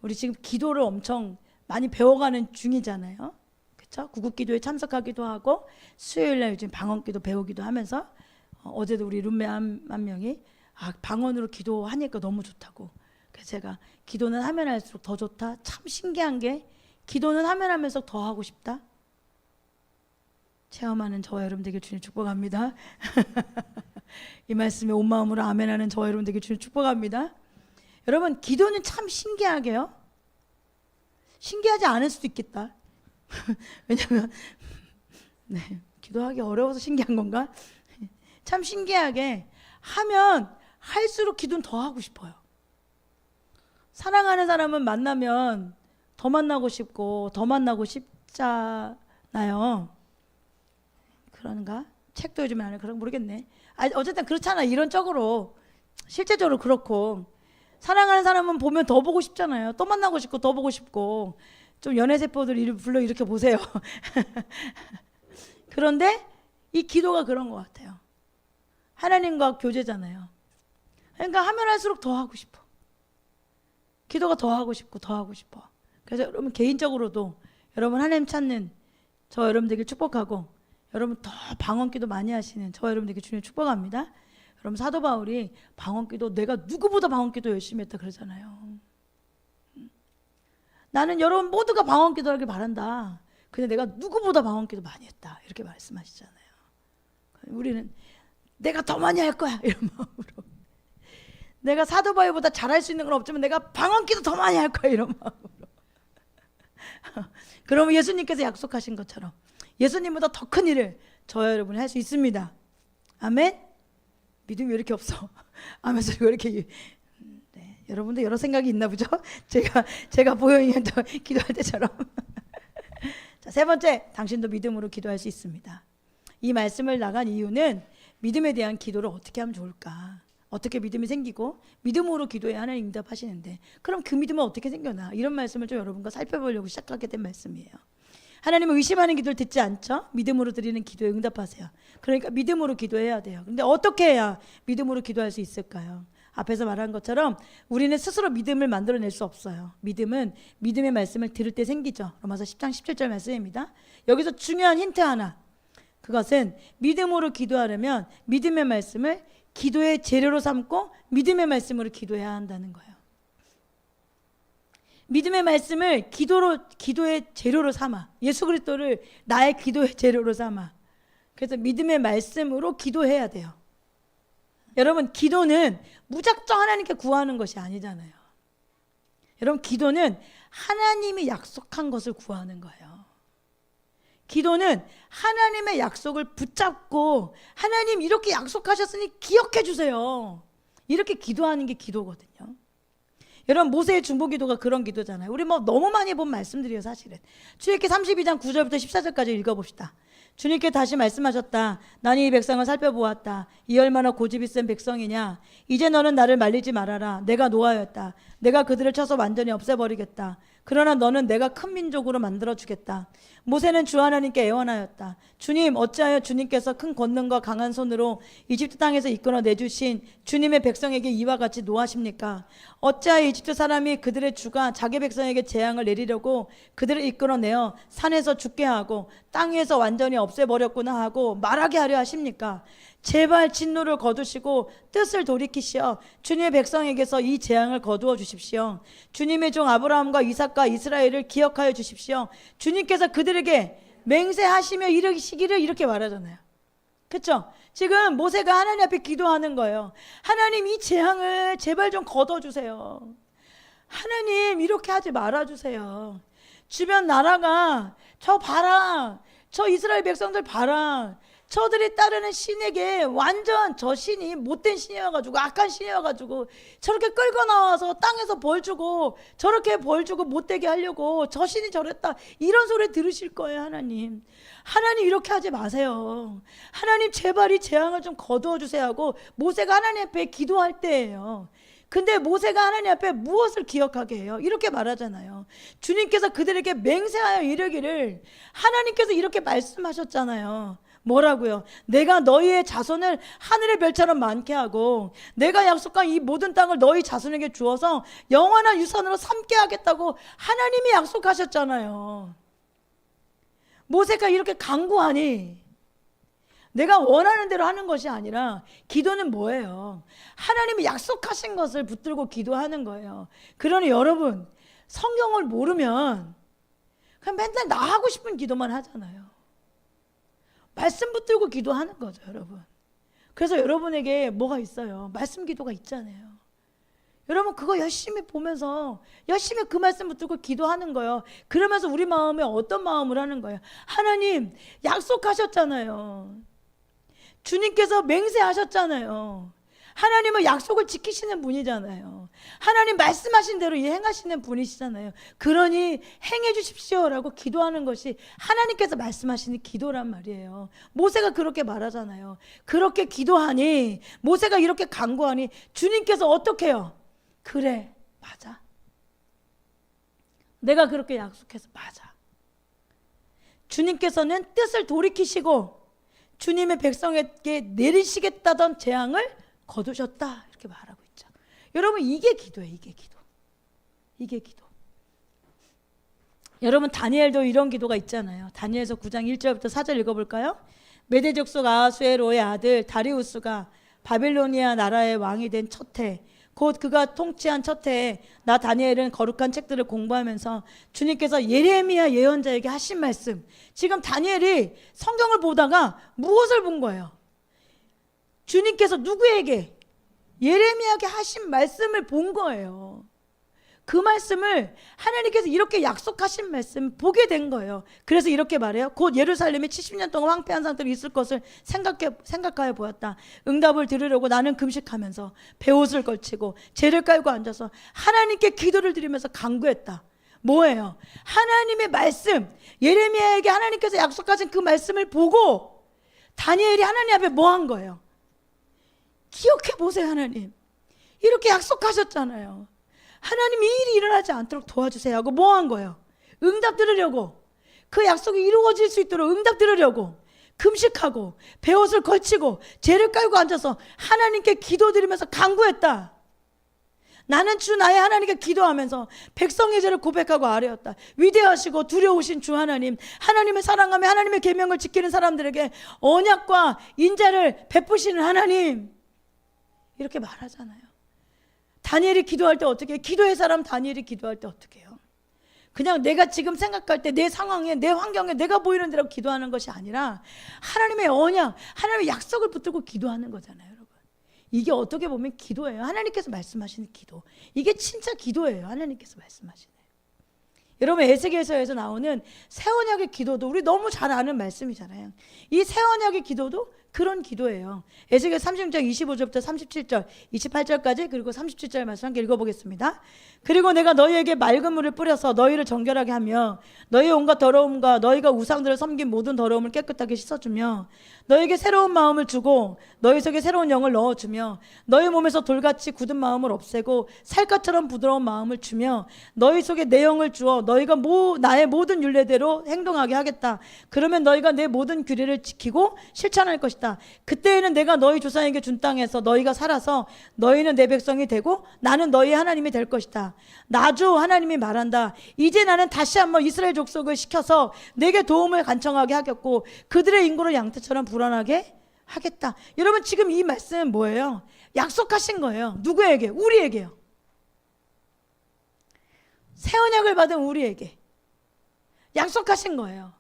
Speaker 1: 우리 지금 기도를 엄청 많이 배워가는 중이잖아요. 그렇죠? 구국기도에 참석하기도 하고 수요일날 요즘 방언기도 배우기도 하면서 어제도 우리 룸메 한 명이 방언으로 기도하니까 너무 좋다고. 그래서 제가 기도는 하면 할수록 더 좋다. 참 신기한 게 기도는 하면 하면서 더 하고 싶다. 체험하는 저와 여러분 되길 주님 축복합니다. 이 말씀에 온 마음으로 아멘하는 저와 여러분 되길 주님 축복합니다. 여러분, 기도는 참 신기하게요, 신기하지 않을 수도 있겠다. 왜냐면 네, 기도하기 어려워서 신기한 건가? 참 신기하게 하면 할수록 기도는 더 하고 싶어요. 사랑하는 사람은 만나면 더 만나고 싶고 더 만나고 싶잖아요. 그런가? 책도 요즘에 안 해. 그런 모르겠네. 어쨌든 그렇잖아. 이론적으로 실제적으로 그렇고, 사랑하는 사람은 보면 더 보고 싶잖아요. 또 만나고 싶고 더 보고 싶고. 좀 연애세포들 불러 일으켜 보세요. 그런데 이 기도가 그런 것 같아요. 하나님과 교제잖아요. 그러니까 하면 할수록 더 하고 싶어. 기도가 더 하고 싶고 더 하고 싶어. 그래서 여러분 개인적으로도 여러분 하나님 찾는 저 여러분 되길 축복하고, 여러분 더 방언기도 많이 하시는 저 여러분 되길 주님 축복합니다. 여러분 사도 바울이 방언기도 내가 누구보다 방언기도 열심히 했다 그러잖아요. 나는 여러분 모두가 방언기도 하길 바란다. 근데 내가 누구보다 방언기도 많이 했다. 이렇게 말씀하시잖아요. 우리는 내가 더 많이 할 거야 이런 마음으로. 내가 사도 바울보다 잘할 수 있는 건 없지만 내가 방언기도 더 많이 할 거야 이런 마음으로. 그러면 예수님께서 약속하신 것처럼 예수님보다 더 큰 일을 저와 여러분이 할 수 있습니다. 아멘? 믿음이 왜 이렇게 없어? 아멘 소리가 왜 이렇게. 네, 여러분도 여러 생각이 있나 보죠? 제가 보영이한테 기도할 때처럼. 자, 세 번째, 당신도 믿음으로 기도할 수 있습니다. 이 말씀을 나간 이유는 믿음에 대한 기도를 어떻게 하면 좋을까? 어떻게 믿음이 생기고 믿음으로 기도해야 하나님 응답하시는데, 그럼 그 믿음은 어떻게 생겨나? 이런 말씀을 좀 여러분과 살펴보려고 시작하게 된 말씀이에요. 하나님은 의심하는 기도를 듣지 않죠? 믿음으로 드리는 기도에 응답하세요. 그러니까 믿음으로 기도해야 돼요. 근데 어떻게 해야 믿음으로 기도할 수 있을까요? 앞에서 말한 것처럼 우리는 스스로 믿음을 만들어낼 수 없어요. 믿음은 믿음의 말씀을 들을 때 생기죠. 로마서 10장 17절 말씀입니다. 여기서 중요한 힌트 하나, 그것은 믿음으로 기도하려면 믿음의 말씀을 기도의 재료로 삼고 믿음의 말씀으로 기도해야 한다는 거예요. 믿음의 말씀을 기도의 재료로 삼아, 예수 그리스도를 나의 기도의 재료로 삼아. 그래서 믿음의 말씀으로 기도해야 돼요. 여러분, 기도는 무작정 하나님께 구하는 것이 아니잖아요. 여러분, 기도는 하나님이 약속한 것을 구하는 거예요. 기도는 하나님의 약속을 붙잡고, 하나님 이렇게 약속하셨으니 기억해 주세요, 이렇게 기도하는 게 기도거든요. 여러분, 모세의 중보기도가 그런 기도잖아요. 우리 너무 많이 본 말씀들이에요. 사실은 출애굽기 32장 9절부터 14절까지 읽어봅시다. 주님께 다시 말씀하셨다. 나는 이 백성을 살펴보았다. 이 얼마나 고집이 센 백성이냐. 이제 너는 나를 말리지 말아라. 내가 노하였다. 내가 그들을 쳐서 완전히 없애버리겠다. 그러나 너는 내가 큰 민족으로 만들어주겠다. 모세는 주 하나님께 애원하였다. 주님, 어찌하여 주님께서 큰 권능과 강한 손으로 이집트 땅에서 이끌어 내주신 주님의 백성에게 이와 같이 노하십니까? 어찌하여 이집트 사람이 그들의 주가 자기 백성에게 재앙을 내리려고 그들을 이끌어내어 산에서 죽게 하고 땅 위에서 완전히 없애버렸구나 하고 말하게 하려 하십니까? 제발 진노를 거두시고 뜻을 돌이키시어 주님의 백성에게서 이 재앙을 거두어 주십시오. 주님의 종 아브라함과 이삭과 이스라엘을 기억하여 주십시오. 주님께서 그들에게 맹세하시며 이르시기를 이렇게 말하잖아요. 그렇죠? 지금 모세가 하나님 앞에 기도하는 거예요. 하나님, 이 재앙을 제발 좀 거둬주세요. 하나님, 이렇게 하지 말아주세요. 주변 나라가 저 봐라, 저 이스라엘 백성들 봐라, 저들이 따르는 신에게 완전 저 신이 못된 신이어가지고 악한 신이어가지고 저렇게 끌고 나와서 땅에서 벌 주고 저렇게 벌 주고 못되게 하려고 저 신이 저랬다, 이런 소리 들으실 거예요. 하나님, 하나님 이렇게 하지 마세요. 하나님 제발 이 재앙을 좀 거두어 주세요 하고 모세가 하나님 앞에 기도할 때예요. 근데 모세가 하나님 앞에 무엇을 기억하게 해요? 이렇게 말하잖아요. 주님께서 그들에게 맹세하여 이르기를, 하나님께서 이렇게 말씀하셨잖아요. 뭐라고요? 내가 너희의 자손을 하늘의 별처럼 많게 하고 내가 약속한 이 모든 땅을 너희 자손에게 주어서 영원한 유산으로 삼게 하겠다고 하나님이 약속하셨잖아요. 모세가 이렇게 간구하니 내가 원하는 대로 하는 것이 아니라, 기도는 뭐예요? 하나님이 약속하신 것을 붙들고 기도하는 거예요. 그러니 여러분, 성경을 모르면 그냥 맨날 나 하고 싶은 기도만 하잖아요. 말씀 붙들고 기도하는 거죠, 여러분. 그래서 여러분에게 뭐가 있어요? 말씀 기도가 있잖아요. 여러분, 그거 열심히 보면서 열심히 그 말씀 붙들고 기도하는 거예요. 그러면서 우리 마음에 어떤 마음을 하는 거예요? 하나님, 약속하셨잖아요. 주님께서 맹세하셨잖아요. 하나님은 약속을 지키시는 분이잖아요. 하나님 말씀하신 대로 행하시는 분이시잖아요. 그러니 행해 주십시오라고 기도하는 것이 하나님께서 말씀하시는 기도란 말이에요. 모세가 그렇게 말하잖아요. 그렇게 기도하니, 모세가 이렇게 간구하니 주님께서 어떻게 해요? 그래, 맞아. 내가 그렇게 약속해서 맞아. 주님께서는 뜻을 돌이키시고 주님의 백성에게 내리시겠다던 재앙을 거두셨다, 이렇게 말하고 있죠. 여러분, 이게 기도예요. 이게 기도. 이게 기도. 여러분, 다니엘도 이런 기도가 있잖아요. 다니엘서 9장 1절부터 4절 읽어볼까요? 메대 족속 아하수에로의 아들 다리우스가 바빌로니아 나라의 왕이 된 첫 해, 곧 그가 통치한 첫 해에 나 다니엘은 거룩한 책들을 공부하면서 주님께서 예레미야 예언자에게 하신 말씀, 지금 다니엘이 성경을 보다가 무엇을 본 거예요? 주님께서 누구에게? 예레미야에게 하신 말씀을 본 거예요. 그 말씀을 하나님께서 이렇게 약속하신 말씀을 보게 된 거예요. 그래서 이렇게 말해요. 곧 예루살렘이 70년 동안 황폐한 상태로 있을 것을 생각하여 보았다. 응답을 들으려고 나는 금식하면서 베옷을 걸치고 재를 깔고 앉아서 하나님께 기도를 드리면서 간구했다. 뭐예요? 하나님의 말씀, 예레미야에게 하나님께서 약속하신 그 말씀을 보고 다니엘이 하나님 앞에 뭐 한 거예요? 기억해 보세요. 하나님 이렇게 약속하셨잖아요. 하나님 이 일이 일어나지 않도록 도와주세요 하고 뭐 한 거예요? 응답 들으려고, 그 약속이 이루어질 수 있도록 응답 들으려고 금식하고 베옷을 걸치고 재를 깔고 앉아서 하나님께 기도드리면서 간구했다. 나는 주 나의 하나님께 기도하면서 백성의 죄를 고백하고 아뢰었다. 위대하시고 두려우신 주 하나님, 하나님을 사랑하며 하나님의 계명을 지키는 사람들에게 언약과 인자를 베푸시는 하나님, 이렇게 말하잖아요. 다니엘이 기도할 때 어떻게 해요? 기도의 사람 다니엘이 기도할 때 어떻게 해요? 그냥 내가 지금 생각할 때 내 상황에, 내 환경에 내가 보이는 대로 기도하는 것이 아니라 하나님의 언약, 하나님의 약속을 붙들고 기도하는 거잖아요, 여러분. 이게 어떻게 보면 기도예요. 하나님께서 말씀하시는 기도. 이게 진짜 기도예요. 하나님께서 말씀하시는. 여러분, 에스겔서에서 나오는 새 언약의 기도도 우리 너무 잘 아는 말씀이잖아요. 이 새 언약의 기도도 그런 기도예요. 에스겔 36장 25절부터 37절, 28절까지 그리고 37절 말씀 함께 읽어보겠습니다. 그리고 내가 너희에게 맑은 물을 뿌려서 너희를 정결하게 하며 너희의 온갖 더러움과 너희가 우상들을 섬긴 모든 더러움을 깨끗하게 씻어주며 너희에게 새로운 마음을 주고 너희 속에 새로운 영을 넣어주며 너희 몸에서 돌같이 굳은 마음을 없애고 살갗처럼 부드러운 마음을 주며 너희 속에 내 영을 주어 너희가 나의 모든 율례대로 행동하게 하겠다. 그러면 너희가 내 모든 규례를 지키고 실천할 것이다. 그때에는 내가 너희 조상에게 준 땅에서 너희가 살아서 너희는 내 백성이 되고 나는 너희의 하나님이 될 것이다. 나주 하나님이 말한다. 이제 나는 다시 한번 이스라엘 족속을 시켜서 내게 도움을 간청하게 하겠고 그들의 인구를 양떼처럼 불어나게 하겠다. 여러분 지금 이 말씀은 뭐예요? 약속하신 거예요. 누구에게? 우리에게요. 새 언약을 받은 우리에게 약속하신 거예요.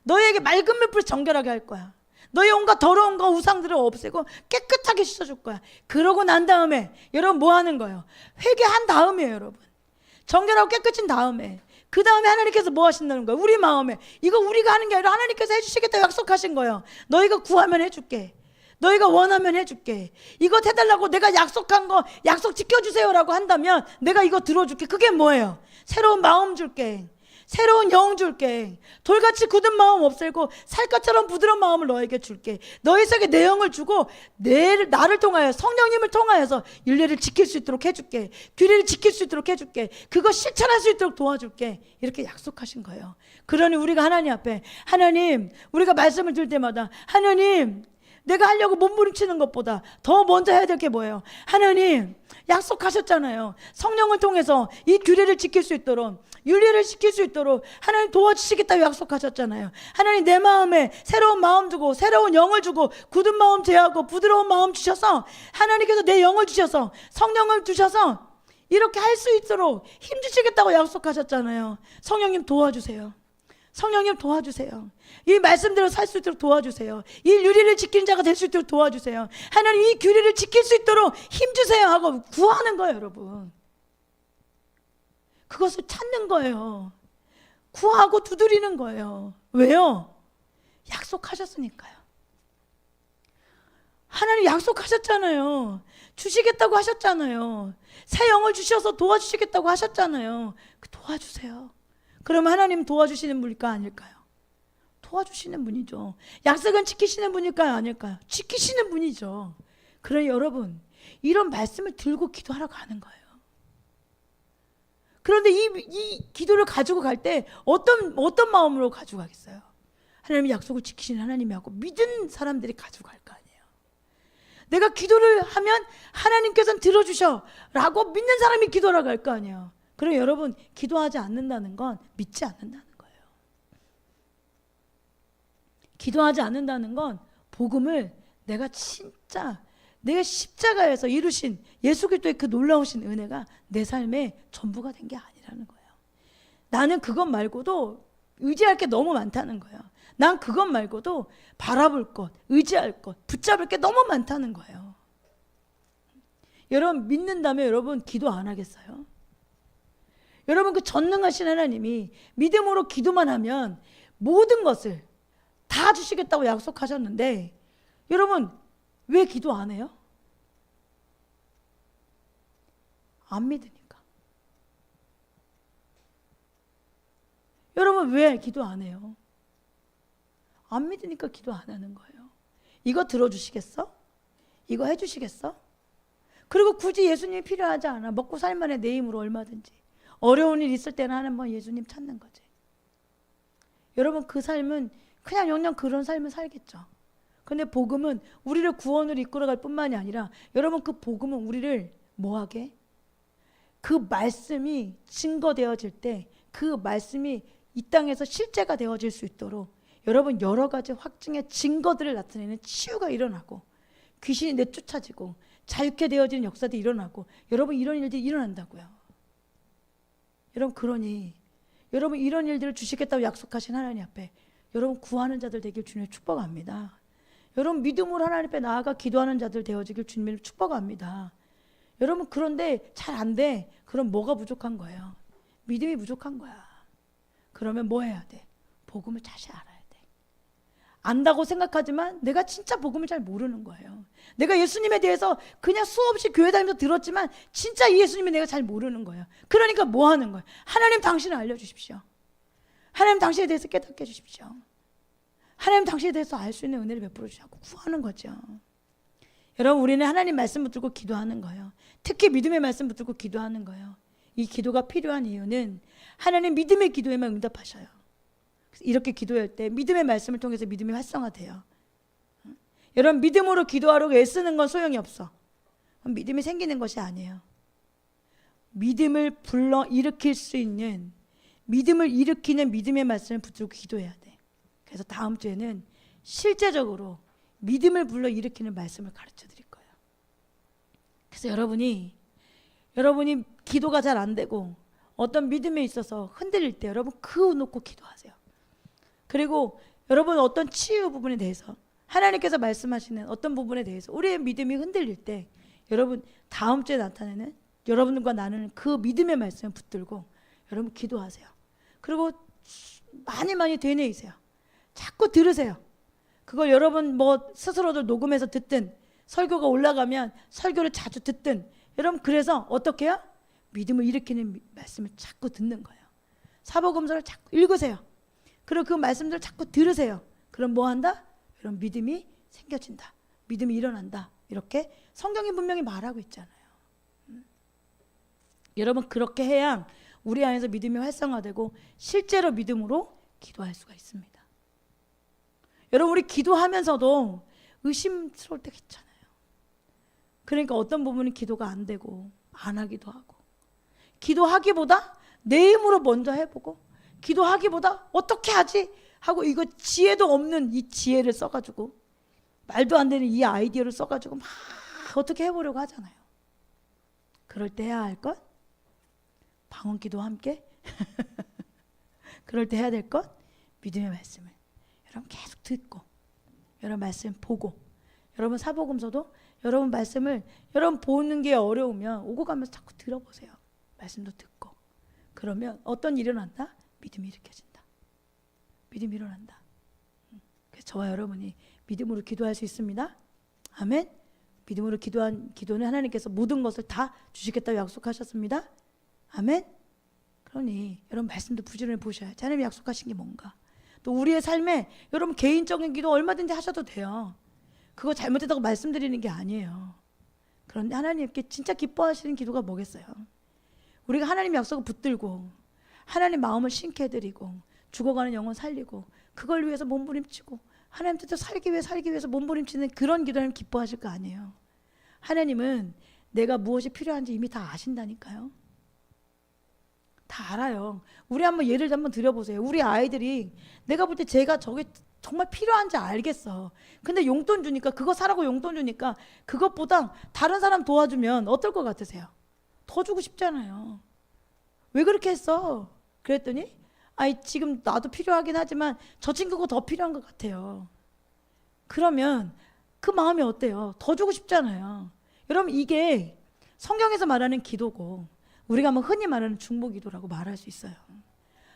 Speaker 1: 너희에게 맑은 물풀 정결하게 할 거야. 너희 온갖 더러운 거 우상들을 없애고 깨끗하게 씻어줄 거야. 그러고 난 다음에 여러분 뭐 하는 거예요? 회개한 다음이에요. 여러분 정결하고 깨끗한 다음에 그 다음에 하나님께서 뭐 하신다는 거예요? 우리 마음에 이거 우리가 하는 게 아니라 하나님께서 해주시겠다 약속하신 거예요. 너희가 구하면 해줄게. 너희가 원하면 해줄게. 이거 해달라고 내가 약속한 거 약속 지켜주세요라고 한다면 내가 이거 들어줄게. 그게 뭐예요? 새로운 마음 줄게. 새로운 영 줄게. 돌같이 굳은 마음 없애고 살갗처럼 부드러운 마음을 너에게 줄게. 너희 속에 내 영을 주고 나를 통하여 성령님을 통하여서 율례를 지킬 수 있도록 해줄게. 규례를 지킬 수 있도록 해줄게. 그거 실천할 수 있도록 도와줄게. 이렇게 약속하신 거예요. 그러니 우리가 하나님 앞에 하나님 우리가 말씀을 들 때마다 하나님 내가 하려고 몸부림치는 것보다 더 먼저 해야 될 게 뭐예요? 하나님 약속하셨잖아요. 성령을 통해서 이 규례를 지킬 수 있도록 율례를 지킬 수 있도록 하나님 도와주시겠다고 약속하셨잖아요. 하나님 내 마음에 새로운 마음 주고 새로운 영을 주고 굳은 마음 제하고 부드러운 마음 주셔서 하나님께서 내 영을 주셔서 성령을 주셔서 이렇게 할 수 있도록 힘주시겠다고 약속하셨잖아요. 성령님 도와주세요. 성령님 도와주세요. 이 말씀대로 살 수 있도록 도와주세요. 이 율례를 지키는 자가 될 수 있도록 도와주세요. 하나님 이 규례를 지킬 수 있도록 힘주세요 하고 구하는 거예요. 여러분 그것을 찾는 거예요. 구하고 두드리는 거예요. 왜요? 약속하셨으니까요. 하나님 약속하셨잖아요. 주시겠다고 하셨잖아요. 새 영을 주셔서 도와주시겠다고 하셨잖아요. 도와주세요. 그러면 하나님 도와주시는 분일까요? 아닐까요? 도와주시는 분이죠. 약속은 지키시는 분일까요? 아닐까요? 지키시는 분이죠. 그러니 여러분 이런 말씀을 들고 기도하러 가는 거예요. 그런데 이 기도를 가지고 갈 때 어떤 마음으로 가지고 가겠어요? 하나님이 약속을 지키시는 하나님이 고 믿은 사람들이 가지고 갈 거 아니에요. 내가 기도를 하면 하나님께서는 들어주셔 라고 믿는 사람이 기도하러 갈 거 아니에요. 그럼 여러분 기도하지 않는다는 건 믿지 않는다는 거예요. 기도하지 않는다는 건 복음을 내가 십자가에서 이루신 예수 그리스도의 그 놀라우신 은혜가 내 삶의 전부가 된 게 아니라는 거예요. 나는 그것 말고도 의지할 게 너무 많다는 거예요. 난 그것 말고도 바라볼 것, 의지할 것, 붙잡을 게 너무 많다는 거예요. 여러분 믿는다면 여러분 기도 안 하겠어요? 여러분 그 전능하신 하나님이 믿음으로 기도만 하면 모든 것을 다 주시겠다고 약속하셨는데 여러분 왜 기도 안 해요? 안 믿으니까. 여러분 왜 기도 안 해요? 안 믿으니까 기도 안 하는 거예요. 이거 들어주시겠어? 이거 해주시겠어? 그리고 굳이 예수님이 필요하지 않아. 먹고 살만해 내 힘으로 얼마든지. 어려운 일 있을 때는 한번 예수님 찾는 거지. 여러분 그 삶은 그냥 영영 그런 삶을 살겠죠. 근데 복음은 우리를 구원으로 이끌어갈 뿐만이 아니라 여러분 그 복음은 우리를 뭐하게? 그 말씀이 증거되어질 때 그 말씀이 이 땅에서 실제가 되어질 수 있도록 여러분 여러 가지 확증의 증거들을 나타내는 치유가 일어나고 귀신이 내쫓아지고 자유케 되어지는 역사들이 일어나고 여러분 이런 일들이 일어난다고요. 여러분 그러니 여러분 이런 일들을 주시겠다고 약속하신 하나님 앞에 여러분 구하는 자들 되길 주님을 축복합니다. 여러분 믿음으로 하나님 앞에 나아가 기도하는 자들 되어지길 주님을 축복합니다. 여러분 그런데 잘 안 돼. 그럼 뭐가 부족한 거예요? 믿음이 부족한 거야. 그러면 뭐 해야 돼? 복음을 다시 알아야 돼. 안다고 생각하지만 내가 진짜 복음을 잘 모르는 거예요. 내가 예수님에 대해서 그냥 수없이 교회 다니면서 들었지만 진짜 이 예수님을 내가 잘 모르는 거예요. 그러니까 뭐 하는 거예요? 하나님 당신을 알려주십시오. 하나님 당신에 대해서 깨닫게 해주십시오. 하나님 당신에 대해서 알 수 있는 은혜를 베풀어 주시고 구하는 거죠. 여러분, 우리는 하나님 말씀 붙들고 기도하는 거예요. 특히 믿음의 말씀 붙들고 기도하는 거예요. 이 기도가 필요한 이유는 하나님 믿음의 기도에만 응답하셔요. 이렇게 기도할 때 믿음의 말씀을 통해서 믿음이 활성화돼요. 여러분, 믿음으로 기도하려고 애쓰는 건 소용이 없어. 믿음이 생기는 것이 아니에요. 믿음을 불러 일으킬 수 있는, 믿음을 일으키는 믿음의 말씀을 붙들고 기도해야 돼. 그래서 다음 주에는 실제적으로 믿음을 불러 일으키는 말씀을 가르쳐 드릴 거예요. 그래서 여러분이 기도가 잘 안 되고 어떤 믿음에 있어서 흔들릴 때 여러분 그 놓고 기도하세요. 그리고 여러분 어떤 치유 부분에 대해서 하나님께서 말씀하시는 어떤 부분에 대해서 우리의 믿음이 흔들릴 때 여러분 다음 주에 나타내는 여러분과 나누는 그 믿음의 말씀을 붙들고 여러분 기도하세요. 그리고 많이 되뇌이세요. 자꾸 들으세요. 그걸 여러분 뭐 스스로도 녹음해서 듣든 설교가 올라가면 설교를 자주 듣든 여러분 그래서 어떻게 해요? 믿음을 일으키는 말씀을 자꾸 듣는 거예요. 사복음서를 자꾸 읽으세요. 그리고 그 말씀들을 자꾸 들으세요. 그럼 뭐 한다? 여러분 믿음이 생겨진다. 믿음이 일어난다. 이렇게 성경이 분명히 말하고 있잖아요. 여러분 그렇게 해야 우리 안에서 믿음이 활성화되고 실제로 믿음으로 기도할 수가 있습니다. 여러분 우리 기도하면서도 의심스러울 때가 있잖아요. 그러니까 어떤 부분은 기도가 안 되고 안 하기도 하고 기도하기보다 내 힘으로 먼저 해보고 기도하기보다 어떻게 하지? 하고 이거 지혜도 없는 이 지혜를 써가지고 말도 안 되는 이 아이디어를 써가지고 막 어떻게 해보려고 하잖아요. 그럴 때 해야 할 것? 방언기도와 함께 그럴 때 해야 될 것? 믿음의 말씀을 여러분 계속 듣고 여러분 말씀 보고 여러분 사복음서도 여러분 말씀을 여러분 보는 게 어려우면 오고 가면서 자꾸 들어보세요. 말씀도 듣고 그러면 어떤 일이 일어난다? 믿음이 일으켜진다. 믿음이 일어난다. 그래서 저와 여러분이 믿음으로 기도할 수 있습니다. 아멘. 믿음으로 기도한 기도는 하나님께서 모든 것을 다 주시겠다고 약속하셨습니다. 아멘. 그러니 여러분 말씀도 부지런히 보셔야지. 하나님이 약속하신 게 뭔가. 또 우리의 삶에 여러분 개인적인 기도 얼마든지 하셔도 돼요. 그거 잘못했다고 말씀드리는 게 아니에요. 그런데 하나님께 진짜 기뻐하시는 기도가 뭐겠어요? 우리가 하나님 약속을 붙들고 하나님 마음을 신케 해드리고 죽어가는 영혼 살리고 그걸 위해서 몸부림치고 하나님 뜻대로 살기 위해서 몸부림치는 그런 기도 하나님 기뻐하실 거 아니에요. 하나님은 내가 무엇이 필요한지 이미 다 아신다니까요. 다 알아요. 우리 한번 예를 한번 드려보세요. 우리 아이들이 내가 볼 때 제가 저게 정말 필요한지 알겠어. 근데 용돈 주니까 그거 사라고 용돈 주니까 그것보다 다른 사람 도와주면 어떨 것 같으세요? 더 주고 싶잖아요. 왜 그렇게 했어? 그랬더니 아이 지금 나도 필요하긴 하지만 저 친구가 더 필요한 것 같아요. 그러면 그 마음이 어때요? 더 주고 싶잖아요. 여러분 이게 성경에서 말하는 기도고 우리가 뭐 흔히 말하는 중보기도라고 말할 수 있어요.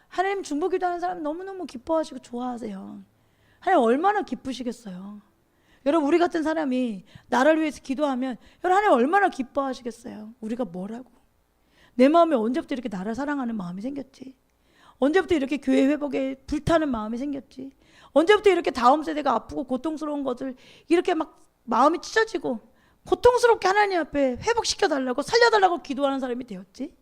Speaker 1: 하나님 중보기도하는 사람 너무너무 기뻐하시고 좋아하세요. 하나님 얼마나 기쁘시겠어요. 여러분 우리 같은 사람이 나를 위해서 기도하면 여러분 하나님 얼마나 기뻐하시겠어요. 우리가 뭐라고. 내 마음에 언제부터 이렇게 나를 사랑하는 마음이 생겼지. 언제부터 이렇게 교회 회복에 불타는 마음이 생겼지. 언제부터 이렇게 다음 세대가 아프고 고통스러운 것을 이렇게 막 마음이 찢어지고 고통스럽게 하나님 앞에 회복시켜달라고 살려달라고 기도하는 사람이 되었지.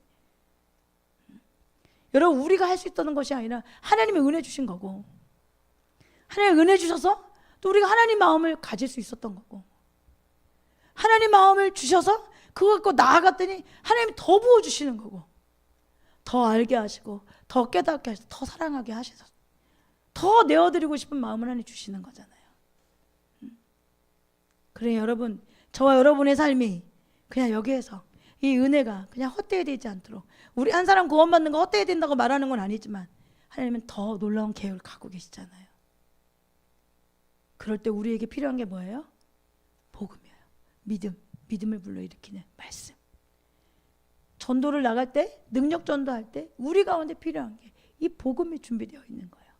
Speaker 1: 여러분 우리가 할 수 있다는 것이 아니라 하나님이 은혜 주신 거고 하나님이 은혜 주셔서 또 우리가 하나님 마음을 가질 수 있었던 거고 하나님 마음을 주셔서 그거 갖고 나아갔더니 하나님이 더 부어주시는 거고 더 알게 하시고 더 깨닫게 하시고 더 사랑하게 하셔서 더 내어드리고 싶은 마음을 하나님 주시는 거잖아요. 그래 여러분 저와 여러분의 삶이 그냥 여기에서 이 은혜가 그냥 헛되어지지 않도록 우리 한 사람 구원받는 거 헛되어야 된다고 말하는 건 아니지만 하나님은 더 놀라운 계획을 갖고 계시잖아요. 그럴 때 우리에게 필요한 게 뭐예요? 복음이에요. 믿음을 불러일으키는 말씀. 전도를 나갈 때 능력 전도할 때 우리 가운데 필요한 게 이 복음이 준비되어 있는 거예요.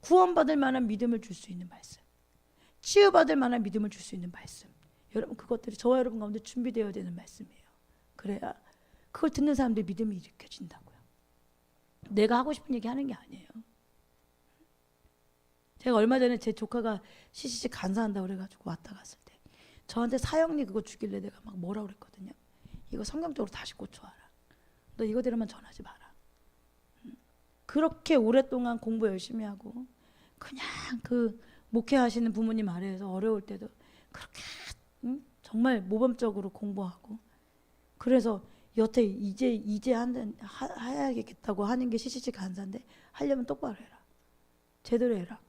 Speaker 1: 구원받을 만한 믿음을 줄 수 있는 말씀, 치유받을 만한 믿음을 줄 수 있는 말씀. 여러분 그것들이 저와 여러분 가운데 준비되어야 되는 말씀이에요. 그래야 그걸 듣는 사람들의 믿음이 일으켜진다고요. 내가 하고 싶은 얘기 하는 게 아니에요. 제가 얼마 전에 제 조카가 CCC 간사한다고 그래가지고 왔다 갔을 때 저한테 사형리 그거 주길래 내가 막 뭐라 그랬거든요. 이거 성경적으로 다시 고쳐와라. 너 이거대로만 전하지 마라. 그렇게 오랫동안 공부 열심히 하고 그냥 그 목회하시는 부모님 아래에서 어려울 때도 그렇게 정말 모범적으로 공부하고, 그래서 여태 이제 해야겠다고 하는 게 CCC 간사인데 하려면 똑바로 해라. 제대로 해라.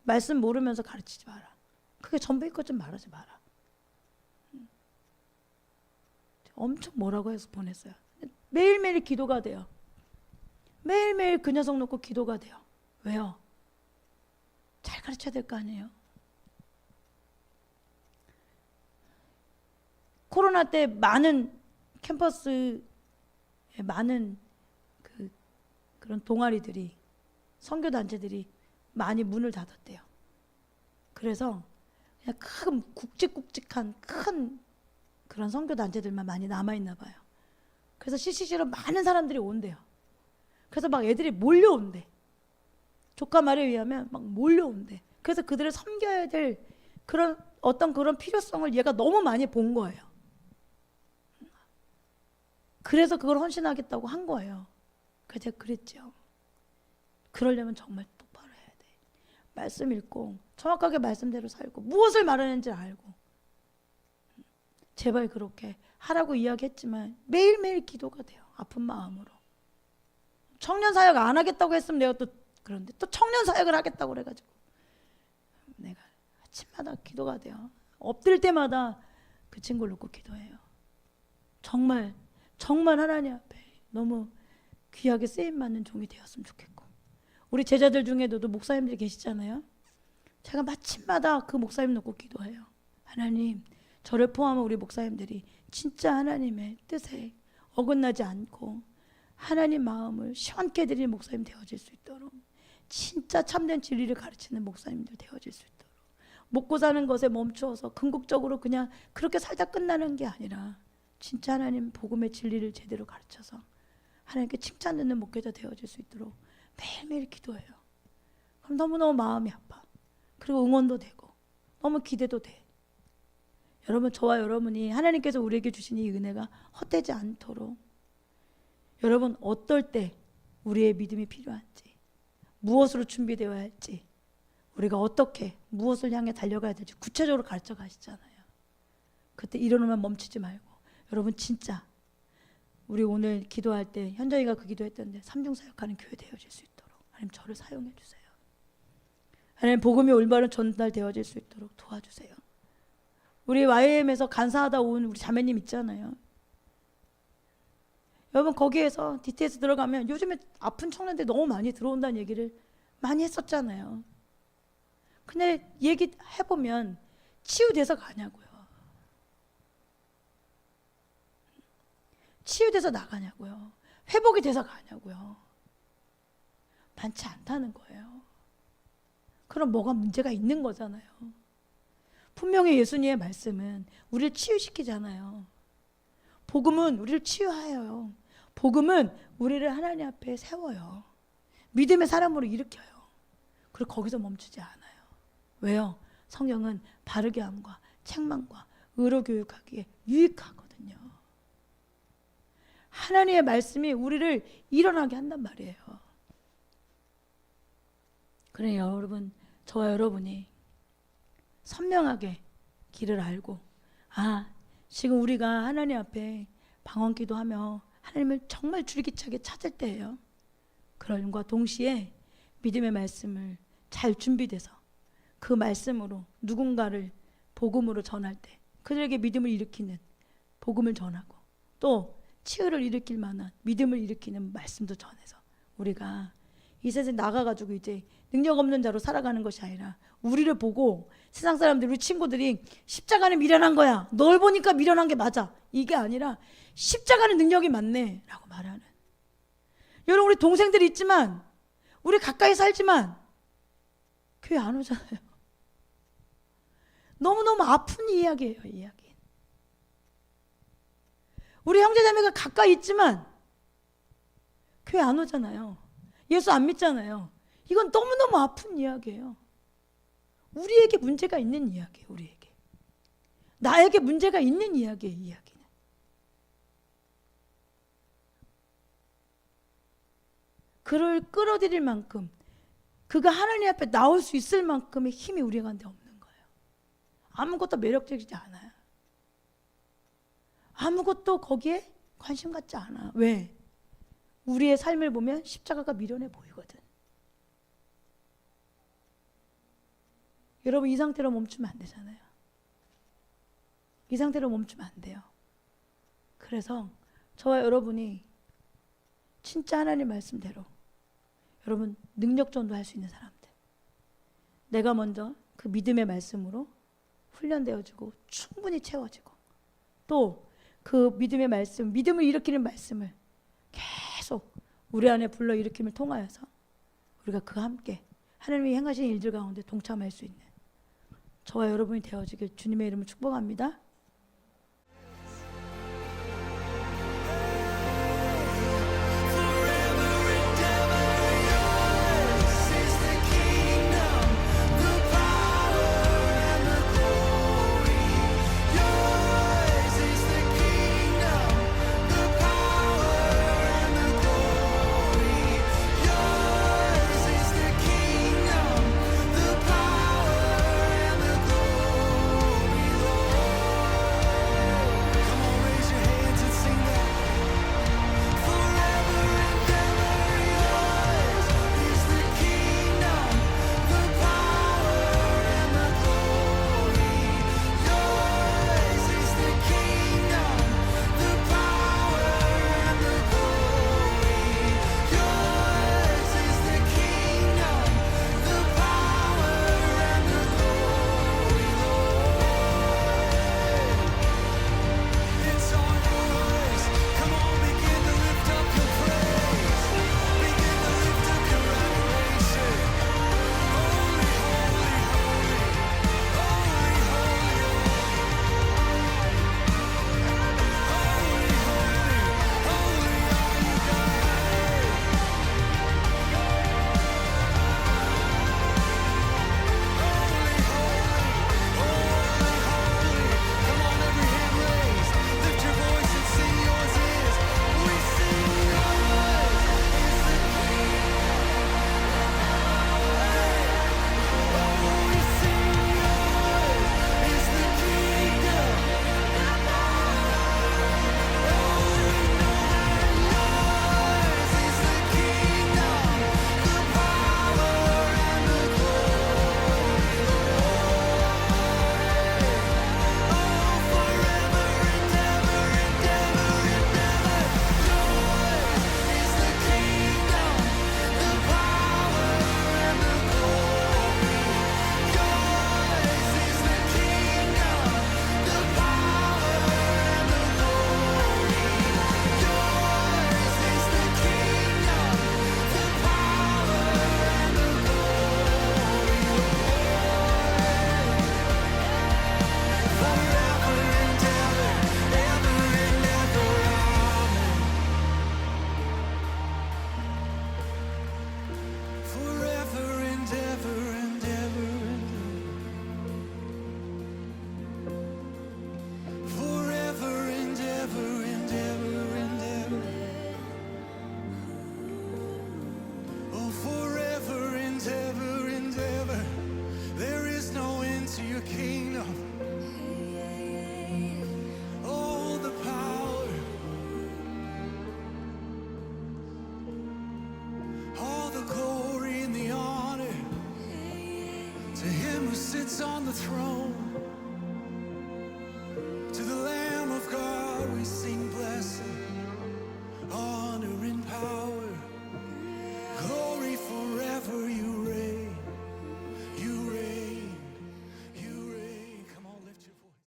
Speaker 1: 말씀 모르면서 가르치지 마라. 그게 전부일 것 좀 말하지 마라. 엄청 뭐라고 해서 보냈어요. 매일매일 기도가 돼요. 매일매일 그 녀석 놓고 기도가 돼요. 왜요? 잘 가르쳐야 될 거 아니에요. 코로나 때 많은 캠퍼스에 많은 그런 동아리들이, 선교단체들이 많이 문을 닫았대요. 그래서 그냥 큰 굵직굵직한 큰 그런 선교단체들만 많이 남아있나 봐요. 그래서 CCC로 많은 사람들이 온대요. 그래서 막 애들이 몰려온대. 조카 말에 의하면 막 몰려온대. 그래서 그들을 섬겨야 될 그런 어떤 그런 필요성을 얘가 너무 많이 본 거예요. 그래서 그걸 헌신하겠다고 한 거예요. 그래서 제가 그랬죠. 그러려면 정말 똑바로 해야 돼. 말씀 읽고 정확하게 말씀대로 살고 무엇을 말하는지 알고. 제발 그렇게 하라고 이야기했지만 매일매일 기도가 돼요. 아픈 마음으로. 청년 사역 안 하겠다고 했으면 내가 또 그런데 또 청년 사역을 하겠다고 그래가지고 내가 아침마다 기도가 돼요. 엎드릴 때마다 그 친구를 놓고 기도해요. 정말 하나님 앞에 너무 귀하게 쓰임받는 종이 되었으면 좋겠고, 우리 제자들 중에도 목사님들이 계시잖아요. 제가 마침마다 그 목사님 놓고 기도해요. 하나님, 저를 포함한 우리 목사님들이 진짜 하나님의 뜻에 어긋나지 않고 하나님 마음을 시원케 드리는 목사님 되어질 수 있도록, 진짜 참된 진리를 가르치는 목사님들 되어질 수 있도록, 먹고 사는 것에 멈추어서 궁극적으로 그냥 그렇게 살다 끝나는 게 아니라 진짜 하나님 복음의 진리를 제대로 가르쳐서 하나님께 칭찬 듣는 목회자 되어질 수 있도록 매일매일 기도해요. 그럼 너무너무 마음이 아파. 그리고 응원도 되고 너무 기대도 돼. 여러분, 저와 여러분이 하나님께서 우리에게 주신 이 은혜가 헛되지 않도록, 여러분 어떨 때 우리의 믿음이 필요한지, 무엇으로 준비되어야 할지, 우리가 어떻게 무엇을 향해 달려가야 될지 구체적으로 가르쳐 가시잖아요. 그때 이러면 멈추지 말고, 여러분 진짜 우리 오늘 기도할 때 현정이가 그 기도했던데 삼중사역하는 교회 되어질 수 있도록 하나님 저를 사용해 주세요. 하나님 복음이 올바로 전달되어질 수 있도록 도와주세요. 우리 YM에서 간사하다 온 우리 자매님 있잖아요. 여러분 거기에서 DTS 들어가면 요즘에 아픈 청년들이 너무 많이 들어온다는 얘기를 많이 했었잖아요. 근데 얘기해보면 치유돼서 가냐고요. 치유돼서 나가냐고요. 회복이 돼서 가냐고요. 많지 않다는 거예요. 그럼 뭐가 문제가 있는 거잖아요. 분명히 예수님의 말씀은 우리를 치유시키잖아요. 복음은 우리를 치유하여요. 복음은 우리를 하나님 앞에 세워요. 믿음의 사람으로 일으켜요. 그리고 거기서 멈추지 않아요. 왜요? 성경은 바르게 함과 책망과 의로 교육하기에 유익하거든요. 하나님의 말씀이 우리를 일어나게 한단 말이에요. 그래 여러분, 저와 여러분이 선명하게 길을 알고, 지금 우리가 하나님 앞에 방언기도하며 하나님을 정말 줄기차게 찾을 때예요. 그럼과 동시에 믿음의 말씀을 잘 준비돼서 그 말씀으로 누군가를 복음으로 전할 때 그들에게 믿음을 일으키는 복음을 전하고, 또 치유를 일으킬 만한 믿음을 일으키는 말씀도 전해서 우리가 이 세상에 나가가지고 이제 능력 없는 자로 살아가는 것이 아니라, 우리를 보고 세상 사람들, 우리 친구들이 십자가는 미련한 거야, 널 보니까 미련한 게 맞아, 이게 아니라 십자가는 능력이 많네 라고 말하는, 여러분 우리 동생들이 있지만, 우리 가까이 살지만 교회 안 오잖아요. 너무너무 아픈 이야기예요, 이 이야기. 우리 형제자매가 가까이 있지만 교회 안 오잖아요. 예수 안 믿잖아요. 이건 너무너무 아픈 이야기예요. 우리에게 문제가 있는 이야기예요. 우리에게. 나에게 문제가 있는 이야기예요. 이 이야기는. 그를 끌어들일 만큼, 그가 하나님 앞에 나올 수 있을 만큼의 힘이 우리 가운데 없는 거예요. 아무것도 매력적이지 않아요. 아무것도 거기에 관심 갖지 않아. 왜? 우리의 삶을 보면 십자가가 미련해 보이거든. 여러분, 이 상태로 멈추면 안 되잖아요. 이 상태로 멈추면 안 돼요. 그래서 저와 여러분이 진짜 하나님 말씀대로 여러분 능력 전도할 수 있는 사람들, 내가 먼저 그 믿음의 말씀으로 훈련되어지고 충분히 채워지고, 또 그 믿음의 말씀, 믿음을 일으키는 말씀을 계속 우리 안에 불러일으킴을 통하여서 우리가 그와 함께 하나님이 행하신 일들 가운데 동참할 수 있는 저와 여러분이 되어지길 주님의 이름으로 축복합니다.
Speaker 2: To him who sits on the throne.